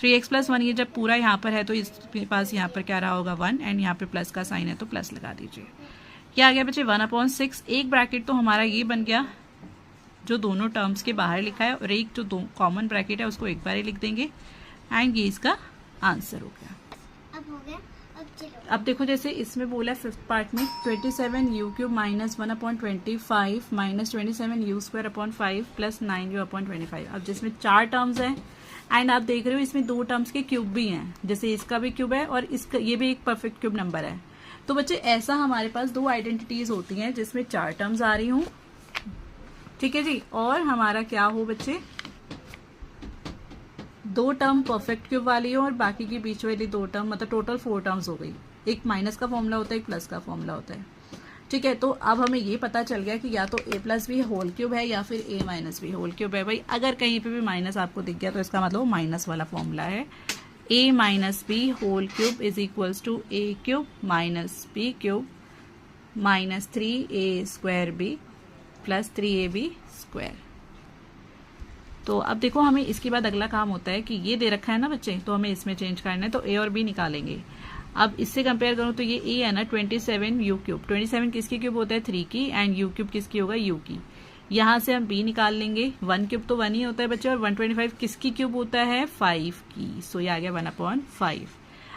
3x प्लस 1 ये जब पूरा यहाँ पर है तो इसके पास यहाँ पर क्या रहा होगा 1 एंड यहाँ पे प्लस का साइन है तो प्लस लगा दीजिए। क्या आ गया बच्चे 1/6। एक ब्रैकेट तो हमारा ये बन गया जो दोनों टर्म्स के बाहर लिखा है और एक जो दो कॉमन ब्रैकेट है उसको एक बार ही लिख देंगे एंड ये इसका आंसर हो गया। अब हो गया। अब देखो जैसे इसमें बोला है 5th पार्ट में 27 u cube minus 1/25 minus 27 u square upon 5 plus 9 u upon 25। अब जिसमें 4 टर्म्स हैं एंड आप देख रहे हो इसमें 2 टर्म्स के क्यूब भी हैं, जैसे इसका भी क्यूब है और इसका ये भी एक परफेक्ट क्यूब नंबर है। तो बच्चे ऐसा हमारे पास 2 आइडेंटिटीज होती हैं जिसमें 4 टर्म्स आ रही हूँ, ठीक है जी, और हमारा क्या हो बच्चे 2 टर्म परफेक्ट क्यूब वाली हो और बाकी के बीच वाली 2 टर्म, मतलब टोटल 4 टर्म्स हो गई। एक माइनस का फॉर्मूला होता है, एक प्लस का फॉर्मूला होता है, ठीक है। तो अब हमें ये पता चल गया कि या तो a plus B whole cube है या फिर a minus B whole cube है। भाई अगर कहीं पे भी माइनस आपको दिख गया तो इसका मतलब माइनस वाला फॉर्मूला है। a minus B whole cube is equals to a cube minus b cube minus 3a square b plus 3ab square. तो अब देखो हमें इसके बाद अगला काम होता है कि ये दे रखा है ना बच्चे, तो हमें इसमें चेंज करना है तो a और b निकालेंगे। अब इससे कंपेयर करूं तो ये a है ना 27 u क्यूब, 27 किसकी क्यूब होता है 3 की एंड u क्यूब किसकी होगा u की। यहाँ से हम b निकाल लेंगे, 1 क्यूब तो 1 ही होता है बच्चे और 125 किसकी क्यूब होता है 5 की। सो ये आ गया 1/5।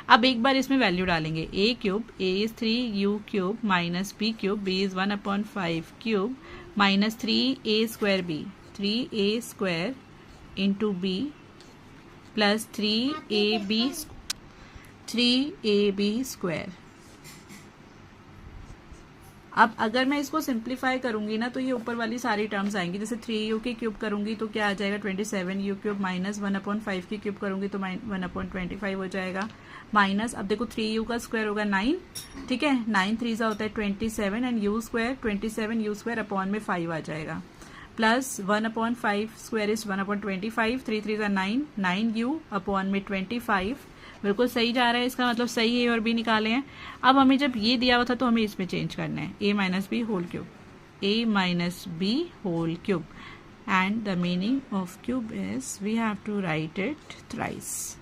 अब एक बार इसमें वैल्यू डालेंगे, a cube a is 3u cube minus b cube b is 1/5 cube minus 3a square b 3a square into b plus 3ab square. अब अगर मैं इसको सिंप्लीफाई करूंगी ना तो ये ऊपर वाली सारी टर्म्स आएंगी। जैसे 3u की क्यूब करूंगी तो क्या आ जाएगा 27u क्यूब माइनस 1/5 की क्यूब करूंगी तो 1/25 हो जाएगा माइनस। अब देखो 3u का स्क्वायर होगा 9, ठीक है, 9 3 होता है 27 and u square 27u square upon में 5 आ जाएगा plus 1/5 square is 1/25, 3 3 9 9u upon में 25। बिल्कुल सही जा रहा है, इसका मतलब सही है और बी निकाले हैं। अब हमें जब ये दिया हुआ था तो हमें इसमें चेंज करना है a minus B whole cube, a minus B whole cube and the meaning of cube is we have to write it thrice.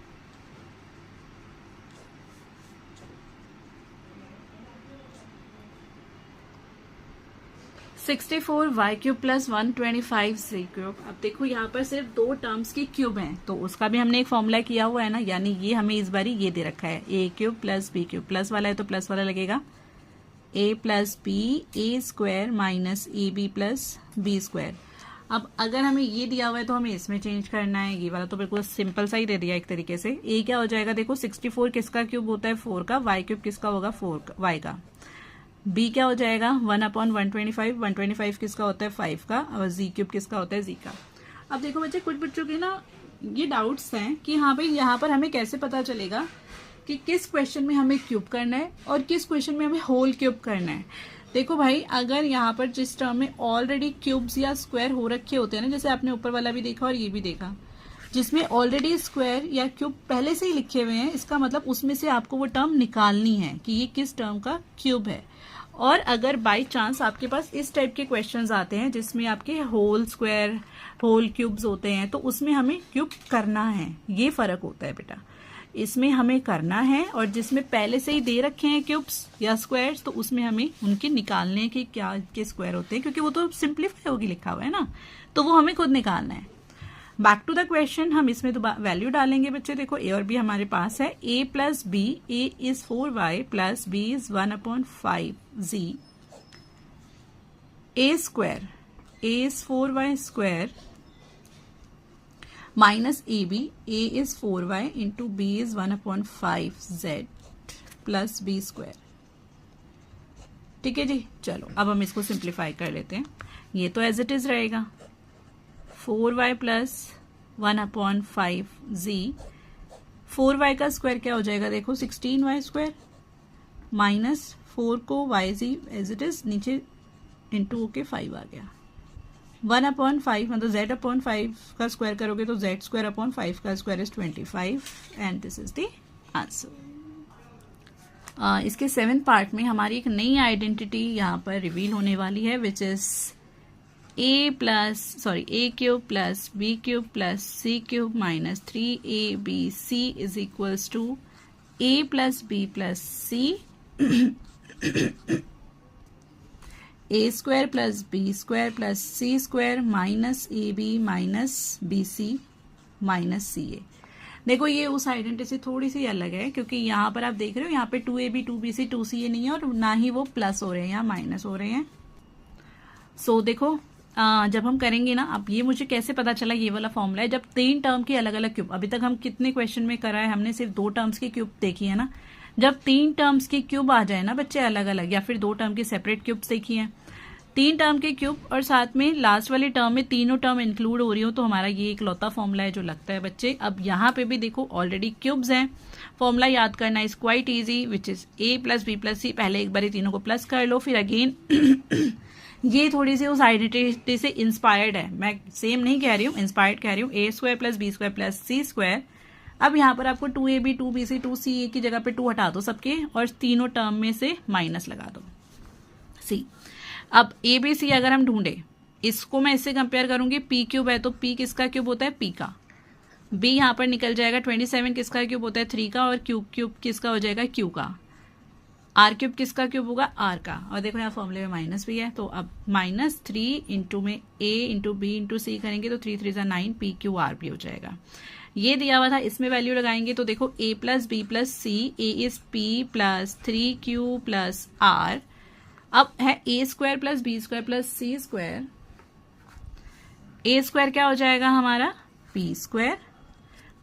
y cube plus 125 z cube. अब देखो यहाँ पर सिर्फ 2 टर्म्स की क्यूब हैं तो उसका भी हमने एक फॉर्मूला किया हुआ है ना, यानी ये हमें इस बारी ये दे रखा है a cube plus b cube, plus वाला है तो प्लस वाला लगेगा a plus B a square minus a b plus B square. अब अगर हमें ये दिया हुआ है तो हमें इसमें चेंज करना है, ये वाला तो बिल्कुल सिंपल सा ही दे दिया एक तरीके से। a क्या हो जाएगा देखो 64 किसका क्यूब होता है 4 का, y क्यूब किसका होगा 4 y का, b क्या हो जाएगा 1/125, 125 किसका होता है 5 का और z क्यूब किसका होता है z का। अब देखो बच्चे कुछ बच्चों के ना ये डाउट्स हैं कि हाँ भाई यहाँ पर हमें कैसे पता चलेगा कि किस क्वेश्चन में हमें क्यूब करना है और किस क्वेश्चन में हमें होल क्यूब करना है। देखो भाई अगर यहाँ पर जिस टर्म में ऑलरेडी क्यूब्स या स्क्वायर हो रखे होते हैं ना, जैसे आपने ऊपर वाला भी देखा और ये भी देखा, जिसमें ऑलरेडी स्क्वायर या क्यूब पहले से ही लिखे हुए हैं, इसका मतलब उसमें से आपको वो टर्म निकालनी है कि ये किस टर्म का क्यूब है। और अगर बाय चांस आपके पास इस टाइप के क्वेश्चंस आते हैं जिसमें आपके होल स्क्वायर होल क्यूब्स होते हैं, तो उसमें हमें क्यूब करना है, ये फर्क होता है बेटा। इसमें हमें करना है, और जिसमें पहले से ही दे रखे हैं क्यूब्स या स्क्वायर्स, तो उसमें हमें उनके निकालने के क्या के स्क्वायर होते हैं, क्योंकि वो तो सिंप्लीफाई होगी लिखा हुआ है ना, तो वो हमें खुद निकालना है। बैक टू द क्वेश्चन, हम इसमें तो वैल्यू डालेंगे बच्चे। देखो ए और बी हमारे पास है, a plus B, a is 4y plus B is 1/5z, a square, a is 4y square minus a b, a is 4y into b is 1/5z plus B square. ठीक है जी, चलो अब हम इसको सिंप्लीफाई कर लेते हैं। ये तो एज इट इज रहेगा, 4y प्लस 1/5z, 4y का स्क्वायर क्या हो जाएगा, देखो 16y स्क्वायर माइनस 4 को yz एज इट इज नीचे इंटू होके 5 आ गया, 1/5 मतलब z/5 का स्क्वायर करोगे तो z स्क्वायर अपॉन 5 का square is 25 and this is the answer. इसके 7th पार्ट में हमारी एक नई आइडेंटिटी यहाँ पर रिवील होने वाली है, which is a cube plus b cube plus c cube minus 3abc is equals to a plus b plus c, a square plus b square plus c square minus ab minus bc minus ca। देखो ये उस identity से थोड़ी सी अलग है, क्योंकि यहाँ पर आप देख रहे हो यहाँ पे 2ab 2bc 2ca नहीं है, और ना ही वो प्लस हो रहे हैं, यहाँ माइनस हो रहे हैं। सो देखो जब हम करेंगे ना, अब ये मुझे कैसे पता चला ये वाला फॉर्मूला है, जब 3 टर्म के अलग अलग क्यूब, अभी तक हम कितने क्वेश्चन में करा है, हमने सिर्फ 2 टर्म्स की क्यूब देखी है ना, जब 3 टर्म्स की क्यूब आ जाए ना बच्चे अलग अलग, या फिर 2 टर्म की सेपरेट क्यूब्स देखी है, 3 टर्म के क्यूब और साथ में लास्ट वाली टर्म में तीनों टर्म इंक्लूड हो रही हो, तो हमारा ये एक लौता फॉर्मूला है जो लगता है बच्चे। अब यहाँ पे भी देखो ऑलरेडी क्यूब्स हैं, फॉर्मूला याद करना is quite easy, which is a plus b plus c, पहले एक बार तीनों को प्लस कर लो, फिर अगेन ये थोड़ी सी उस आइडेंटिटी से इंस्पायर्ड है, मैं सेम नहीं कह रही हूँ, इंस्पायर्ड कह रही हूँ, a square plus B square plus c square. अब यहाँ पर आपको 2ab 2bc 2ca की जगह पे 2 हटा दो सबके, और तीनों टर्म में से माइनस लगा दो c। अब abc अगर हम ढूंढे, इसको मैं इससे कंपेयर करूंगी, p क्यूब है तो p किसका क्यूब होता है, p का, b यहाँ पर निकल जाएगा, 27 किसका क्यूब होता है, 3 का, और क्यूब किसका हो जाएगा, q का, आर क्यूब किसका क्यूब होगा, आर का, और देखो यहाँ फॉर्मूले में माइनस भी है, तो अब -3 इंटू में a इंटू बी इंटू सी करेंगे तो 3 3 9 p क्यू आर भी हो जाएगा। ये दिया हुआ था, इसमें वैल्यू लगाएंगे तो देखो a plus b plus c, a is p plus 3q plus r। अब है a square plus B square plus c square, a square क्या हो जाएगा हमारा, p square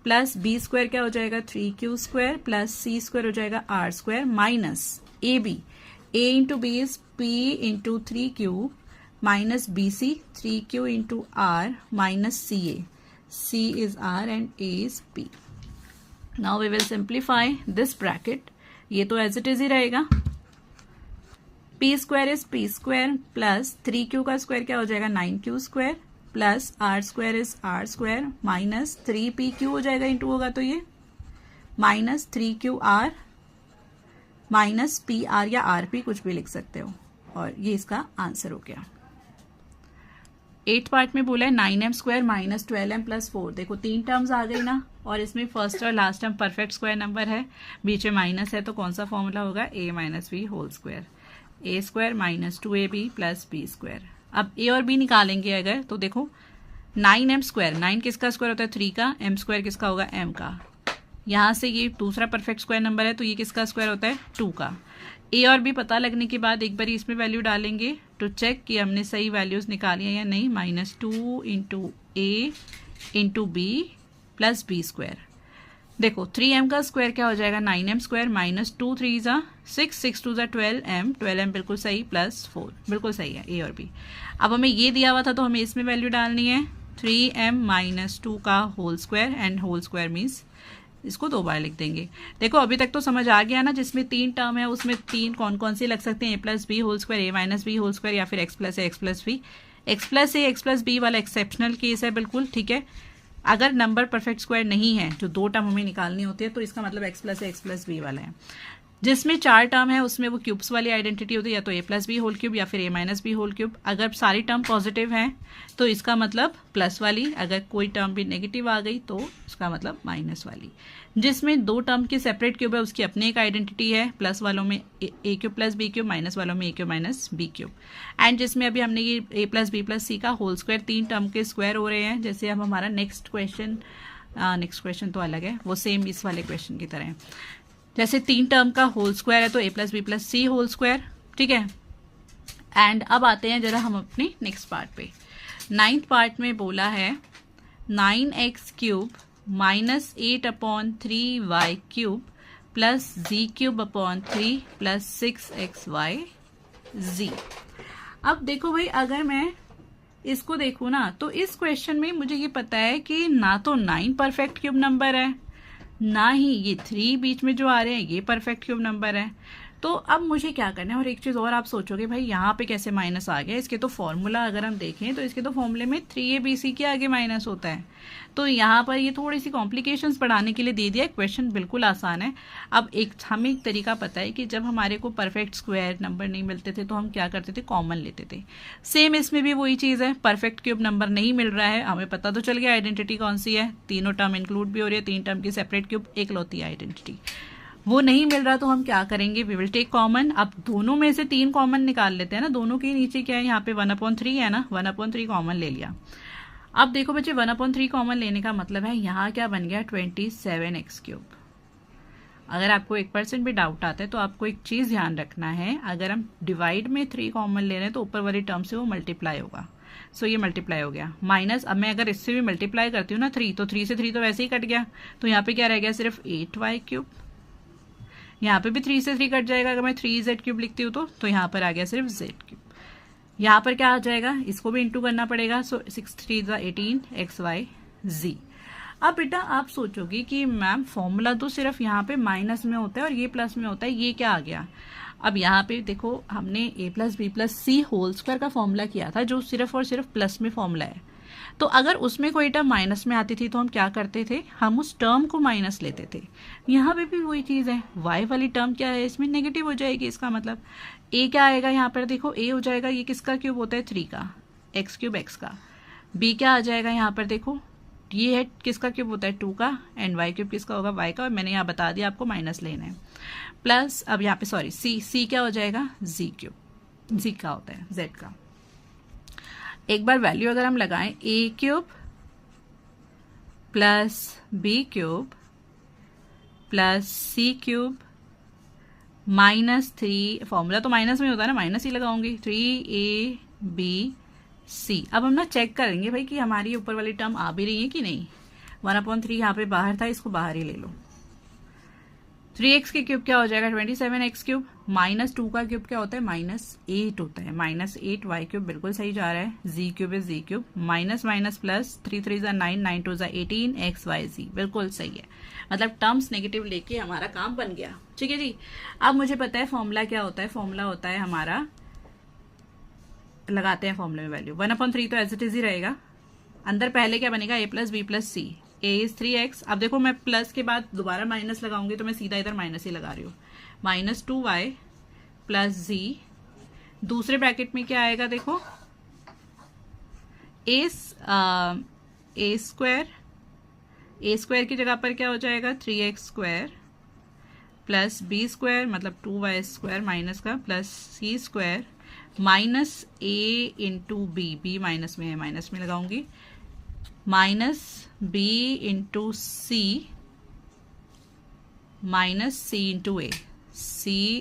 plus B square क्या हो जाएगा, 3q square plus c square हो जाएगा r square minus a b, a into b is p into 3q minus b c 3q into r minus c is r and a is p। Now we will simplify this bracket, ये तो as it is ही रहेगा, p square is p square plus 3q का square क्या हो जाएगा, 9q square plus r square is r square minus 3pq हो जाएगा, into होगा तो ये माइनस 3qr माइनस pr या rp कुछ भी लिख सकते हो, और ये इसका आंसर हो गया। 8th पार्ट में बोला है 9m square minus 12m plus 4। देखो 3 टर्म्स आ गई ना, और इसमें फर्स्ट और last term perfect square number है, बीच में माइनस है, तो कौन सा फॉर्मूला होगा, a minus B whole square, a square minus 2ab plus B square. अब a और b निकालेंगे अगर, तो देखो 9m स्क्वायर, 9 किसका स्क्वायर होता है, 3 का, m स्क्वायर किसका होगा, m का, यहाँ से ये दूसरा परफेक्ट स्क्वायर नंबर है तो ये किसका स्क्वायर होता है, 2 का। a और b पता लगने के बाद एक बार इसमें वैल्यू डालेंगे टू चेक कि हमने सही वैल्यूज निकाली है या नहीं, -2 into a into B plus B square. देखो 3m का स्क्वायर क्या हो जाएगा, 9m स्क्वायर माइनस 2 3 ज़ा 6 6 2 ज़ा 12m, 12m बिल्कुल सही प्लस 4 बिल्कुल सही है, a और b। अब हमें ये दिया हुआ था तो हमें इसमें वैल्यू डालनी है 3m माइनस 2 का whole square, and whole square means इसको 2 बार लिख देंगे। देखो अभी तक तो समझ आ गया ना, जिसमें 3 टर्म है उसमें 3 कौन कौन से लग सकते हैं, a plus B whole square, a minus B whole square, या फिर x प्लस ए x plus b. X plus ए एक्स प्लस बी वाला एक्सेप्शनल केस है बिल्कुल, ठीक है। अगर नंबर परफेक्ट स्क्वायर नहीं है, जो 2 टर्म हमें निकालनी होती है, तो इसका मतलब x प्लस ए एक्स प्लस बी वाला है। जिसमें 4 टर्म है उसमें वो क्यूब्स वाली आइडेंटिटी होती है, या तो ए प्लस बी होल क्यूब या फिर ए माइनस बी होल क्यूब। अगर सारी टर्म पॉजिटिव हैं तो इसका मतलब प्लस वाली, अगर कोई टर्म भी नेगेटिव आ गई तो इसका मतलब माइनस वाली। जिसमें 2 टर्म की सेपरेट क्यूब है उसकी अपनी एक आइडेंटिटी है, प्लस वालों में a cube plus B cube, minus वालों में a cube minus B cube. And जिसमें अभी हमने ये a plus b plus c का होल स्क्वायर 3 टर्म के स्क्वायर हो रहे हैं। जैसे अब हमारा नेक्स्ट क्वेश्चन तो अलग है, वो सेम इस वाले क्वेश्चन की तरह है। जैसे 3 टर्म का होल स्क्वायर है तो ए plus b plus c whole square, ठीक है। एंड अब आते हैं जरा हम अपने नेक्स्ट पार्ट पे। 9th पार्ट में बोला है 9x cube minus 8/3y cube plus z³ 3 plus 6xyz। अब देखो भाई, अगर मैं इसको देखूँ ना तो इस क्वेश्चन में मुझे ये पता है कि ना तो 9 परफेक्ट क्यूब नंबर है, ना ही ये 3 बीच में जो आ रहे हैं ये परफेक्ट क्यूब नंबर है। तो अब मुझे क्या करना है, और एक चीज़ और आप सोचोगे भाई यहाँ पे कैसे माइनस आ गया, इसके तो फॉर्मूला अगर हम देखें तो इसके तो फॉर्मूले में 3abc के आगे माइनस होता है। तो यहाँ पर ये थोड़ी सी कॉम्प्लिकेशंस बढ़ाने के लिए दे दिया। क्वेश्चन बिल्कुल आसान है। अब हमें एक तरीका पता है कि जब हमारे को परफेक्ट स्क्वायर नंबर नहीं मिलते थे तो हम क्या करते थे, कॉमन लेते थे। सेम इसमें भी वही चीज़ है, परफेक्ट क्यूब नंबर नहीं मिल रहा है, हमें पता तो चल गया आइडेंटिटी कौन सी है, तीनों टर्म इंक्लूड भी हो रही है, 3 टर्म की सेपरेट क्यूब, एकलौती आइडेंटिटी। वो नहीं मिल रहा तो हम क्या करेंगे, वी विल टेक कॉमन। अब दोनों में से 3 कॉमन निकाल लेते हैं ना, दोनों के नीचे क्या है, यहाँ पे 1/3 है ना, 1/3 कॉमन ले लिया। अब देखो बच्चे 1/3 कॉमन लेने का मतलब है यहाँ क्या बन गया, 27x क्यूब। अगर आपको 1% भी डाउट आता है तो आपको एक चीज़ ध्यान रखना है, अगर हम डिवाइड में 3 कॉमन ले रहे हैं तो ऊपर वाली टर्म से वो मल्टीप्लाई होगा। सो ये मल्टीप्लाई हो गया, माइनस अब मैं अगर इससे भी मल्टीप्लाई करती हूँ ना 3, तो 3 से 3 तो वैसे ही कट गया, तो यहाँ पे क्या रह गया, सिर्फ 8y क्यूब। यहाँ पे भी 3 से 3 कट जाएगा, अगर मैं 3z³ लिखती हूँ तो यहाँ पर आ गया सिर्फ z³। यहाँ पर क्या आ जाएगा, इसको भी इंटू करना पड़ेगा, सो 6 3 18 xyz। अब बेटा आप सोचोगे कि मैम फॉर्मूला तो सिर्फ यहाँ पे माइनस में होता है और ये प्लस में होता है, ये क्या आ गया। अब यहाँ पे देखो हमने a plus b plus c whole square का फॉर्मूला किया था जो सिर्फ और सिर्फ प्लस में फॉर्मूला है। तो अगर उसमें कोई टर्म माइनस में आती थी तो हम क्या करते थे, हम उस टर्म को माइनस लेते थे। यहाँ पे भी वही चीज़ है, y वाली टर्म क्या है, इसमें नेगेटिव हो जाएगी, इसका मतलब a क्या आएगा, यहाँ पर देखो a हो जाएगा, ये किसका क्यूब होता है, 3 का, x³ x का। b क्या आ जाएगा, यहाँ पर देखो ये है किसका क्यूब होता है, 2 का, एंड y³ किसका होगा, y का, और मैंने यहाँ बता दिया आपको माइनस लेना है। प्लस अब यहाँ पे सॉरी c क्या हो जाएगा, z³ z का होता है, z का। एक बार वैल्यू अगर हम लगाएं, a³ plus b³ plus c³ -3, formula तो माइनस में होता है ना, माइनस ही लगाऊंगी, 3abc। अब हम ना चेक करेंगे भाई कि हमारी ऊपर वाली टर्म आ भी रही है कि नहीं। 1/3 यहाँ पे बाहर था, इसको बाहर ही ले लो। 3x के क्यूब क्या हो जाएगा, 27x क्यूब, -2 का क्यूब क्या होता है, -8 होता है, -8y³ बिल्कुल सही जा रहा है, z³ is z³, minus minus plus, 3 3 9 9 2 18 xyz, बिल्कुल सही है। मतलब टर्म्स नेगेटिव लेके हमारा काम बन गया, ठीक है जी। अब मुझे पता है फॉर्मूला क्या होता है, फॉर्मूला होता है हमारा, लगाते हैं फॉर्मूले में वैल्यू, 1/3 तो एज इट इज ही रहेगा, अंदर पहले क्या बनेगा, a plus b plus c, a is 3x। अब देखो मैं प्लस के बाद दोबारा माइनस लगाऊंगी तो मैं सीधा इधर माइनस ही लगा रही हूँ, -2y प्लस z, दूसरे ब्रैकेट में क्या आएगा देखो, a स्क्वायर की जगह पर क्या हो जाएगा, 3x² प्लस b² मतलब 2y² माइनस का, plus c² minus a into b minus में है, माइनस में लगाऊंगी, minus b into c minus c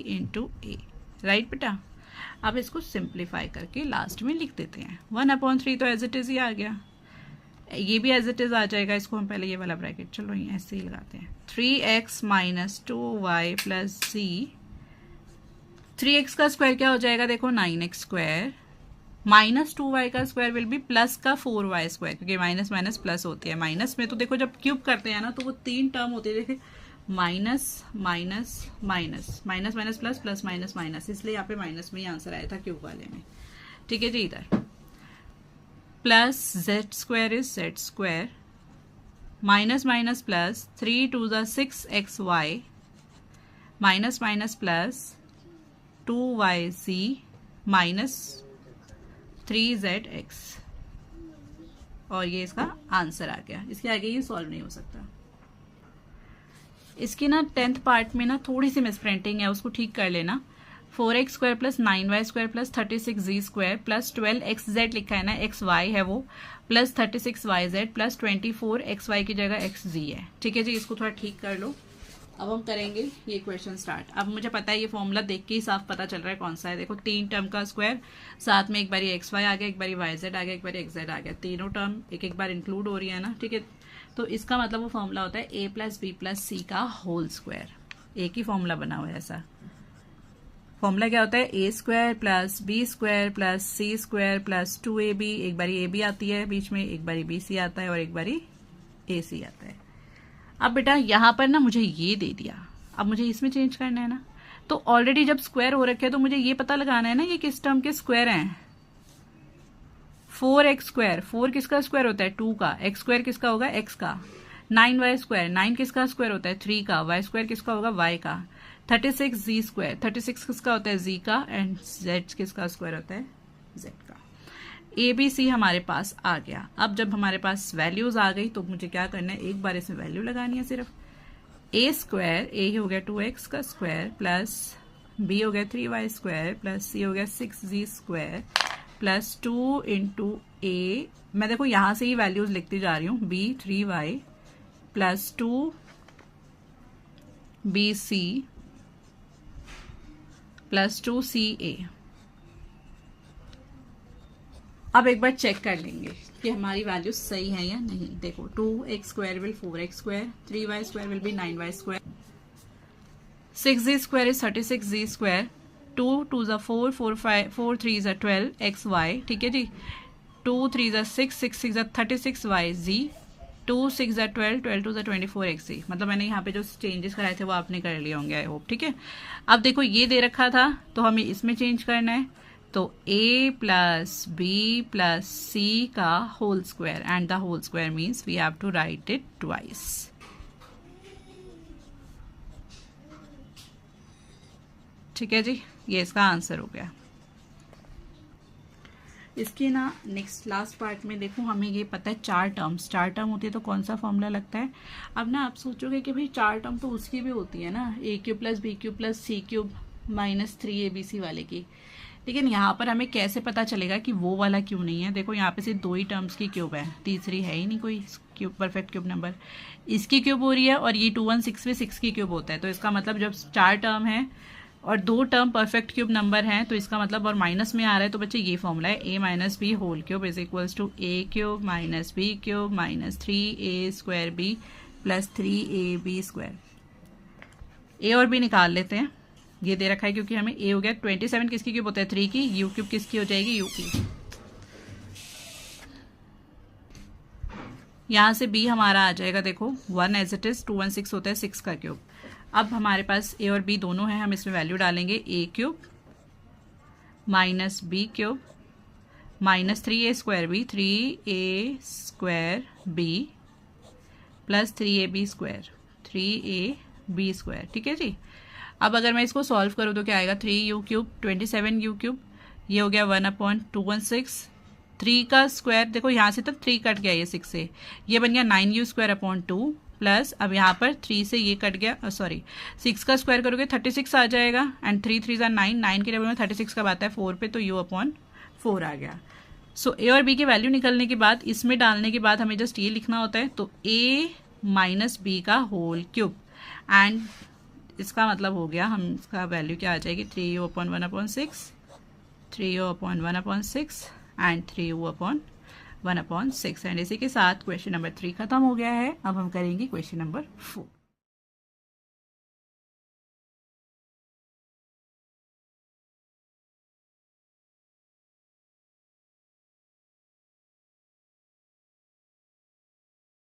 into a, right बेटा। अब इसको सिंप्लीफाई करके लास्ट में लिख देते हैं, 1/3 तो एज इट इज ही आ गया, ये भी एज इट इज आ जाएगा, इसको हम पहले ये वाला ब्रैकेट चलो ऐसे ही लगाते हैं, 3x minus 2y plus c, 3x का स्क्वायर क्या हो जाएगा देखो, 9x², -2y का स्क्वायर विल बी प्लस का 4y², क्योंकि माइनस माइनस प्लस होती है, माइनस में तो देखो जब क्यूब करते हैं ना तो वो 3 टर्म होती है, देखिए minus minus minus minus minus plus plus minus minus, इसलिए यहाँ पे माइनस में ही आंसर आया था क्यूब वाले में, ठीक है जी। इधर plus z² is z², minus minus plus, 3 2 6xy minus minus plus 2yc minus 3zx, और ये इसका आंसर आ गया। इसके आगे ये सॉल्व नहीं हो सकता। इसकी ना 10th पार्ट में ना थोड़ी सी मिसप्रिंटिंग है, उसको ठीक कर लेना। 4x square plus 9y square plus 36z square plus 12xz लिखा है ना, xy है वो, प्लस 36yz प्लस 24xy की जगह xz है। ठीक है जी, इसको थोड़ा ठीक कर लो। अब हम करेंगे ये क्वेश्चन स्टार्ट। अब मुझे पता है ये फॉर्मूला देख के ही साफ पता चल रहा है कौन सा है। देखो 3 टर्म का स्क्वायर, साथ में एक बारी xy आ गया, एक बारी yz आ गया, एक बारी xz आ गया, तीनों टर्म एक एक बार इंक्लूड हो रही है ना। ठीक है, तो इसका मतलब वो फॉर्मूला होता है a plus b plus c का होल स्क्वायर। एक ही फॉर्मूला बना हुआ है ऐसा। फॉर्मूला क्या होता है, a square plus B square plus c square plus 2ab, एक बारी ए बी आती है बीच में, एक बारी बी सी आता है और एक बारी ए सी आता है। अब बेटा यहाँ पर ना मुझे ये दे दिया, अब मुझे इसमें चेंज करना है ना। तो ऑलरेडी जब स्क्वायर हो रखे हैं तो मुझे ये पता लगाना है ना ये किस टर्म के स्क्वायर हैं। 4x स्क्वायर, 4 किसका स्क्वायर होता है 2 का, x स्क्वायर किसका होगा x का, 9y स्क्वायर, 9 किसका स्क्वायर होता है 3 का, y स्क्वायर किसका होगा y का, 36z स्क्वायर, 36 किसका होता है z का, एंड z किसका स्क्वायर होता है z का। ए बी सी हमारे पास आ गया। अब जब हमारे पास वैल्यूज आ गई तो मुझे क्या करना है, एक बार इसमें वैल्यू लगानी है सिर्फ। ए स्क्वायर, ए हो गया 2x का स्क्वायर प्लस बी हो गया 3y स्क्वायर प्लस सी हो गया 6z स्क्वायर प्लस 2 इंटू ए, मैं देखो यहां से ही वैल्यूज लिखती जा रही हूँ, b 3y plus 2 bc plus 2ca। अब एक बार चेक कर लेंगे कि हमारी वैल्यू सही है या नहीं। देखो 2x square will 4x square, 3y square will B 9y square, 6z square is 36z square, 2 2 ज़ा 4, 4 3 ज़ा 12 xy। ठीक है जी, 2 3 ज़ा 6, 6 6 ज़ा 36yz, 2 6 ज़ा 12, 12 2 ज़ा 24xz। मतलब मैंने यहाँ पे जो चेंजेस कराए थे वो आपने कर लिए होंगे आई होप। ठीक है, अब देखो ये दे रखा था तो हमें इसमें चेंज करना है। तो a plus b plus c का whole square, and the whole square means we have to write it twice. ठीक है जी, ये इसका आंसर हो गया। इसके ना नेक्स्ट लास्ट पार्ट में देखो, हमें ये पता है 4 टर्म्स, 4 टर्म होती है तो कौन सा फॉर्मूला लगता है। अब ना आप सोचोगे कि भाई 4 टर्म तो उसकी भी होती है ना, a cube plus B cube plus c cube minus 3abc वाले की, लेकिन यहाँ पर हमें कैसे पता चलेगा कि वो वाला क्यों नहीं है। देखो यहाँ पे सिर्फ 2 ही टर्म्स की क्यूब है, तीसरी है ही नहीं कोई क्यूब, परफेक्ट क्यूब नंबर। इसकी क्यूब हो रही है और ये 2 1 6 में 6 की क्यूब होता है, तो इसका मतलब जब 4 टर्म है और 2 टर्म परफेक्ट क्यूब नंबर हैं तो इसका मतलब और माइनस में आ रहा है, तो बच्चे ये फॉर्मूला है a minus B whole cube is equals to a cube minus B cube minus 3a square B plus 3ab square. a और b निकाल लेते हैं, ये दे रखा है क्योंकि हमें a हो गया 27 किसकी क्यूब होता है 3 की, u क्यूब किसकी हो जाएगी u की। यहाँ से b हमारा आ जाएगा देखो 1 एज इट इज, 216 होता है 6 का क्यूब। अब हमारे पास a और b दोनों हैं, हम इसमें वैल्यू डालेंगे a cube minus b cube minus 3a square b, 3a square b plus 3ab square, 3ab square. ठीक है जी, अब अगर मैं इसको सॉल्व करूँ तो क्या आएगा, 3u क्यूब 27u क्यूब, ये हो गया 1/216, 3 का स्क्वायर देखो यहाँ से तक 3 कट गया ये 6 से, ये बन गया 9u स्क्वायर अपॉन 2 प्लस अब यहाँ पर 3 से ये कट गया, सॉरी 6 का स्क्वायर करोगे 36 आ जाएगा, एंड 3 3 ज़ा 9, 9 के टेबल में 36 का आता है 4 पे, तो u अपॉन 4 आ गया। सो a और b की वैल्यू निकलने के बाद इसमें डालने के बाद हमें जस्ट ये लिखना होता है, तो a माइनस बी का होल क्यूब, एंड इसका मतलब हो गया हम इसका वैल्यू क्या आ जाएगी 3u upon 1/6, 3u upon 1/6 and 3u upon 1/6। And इसी के साथ क्वेश्चन नंबर 3 खत्म हो गया है। अब हम करेंगे क्वेश्चन नंबर 4।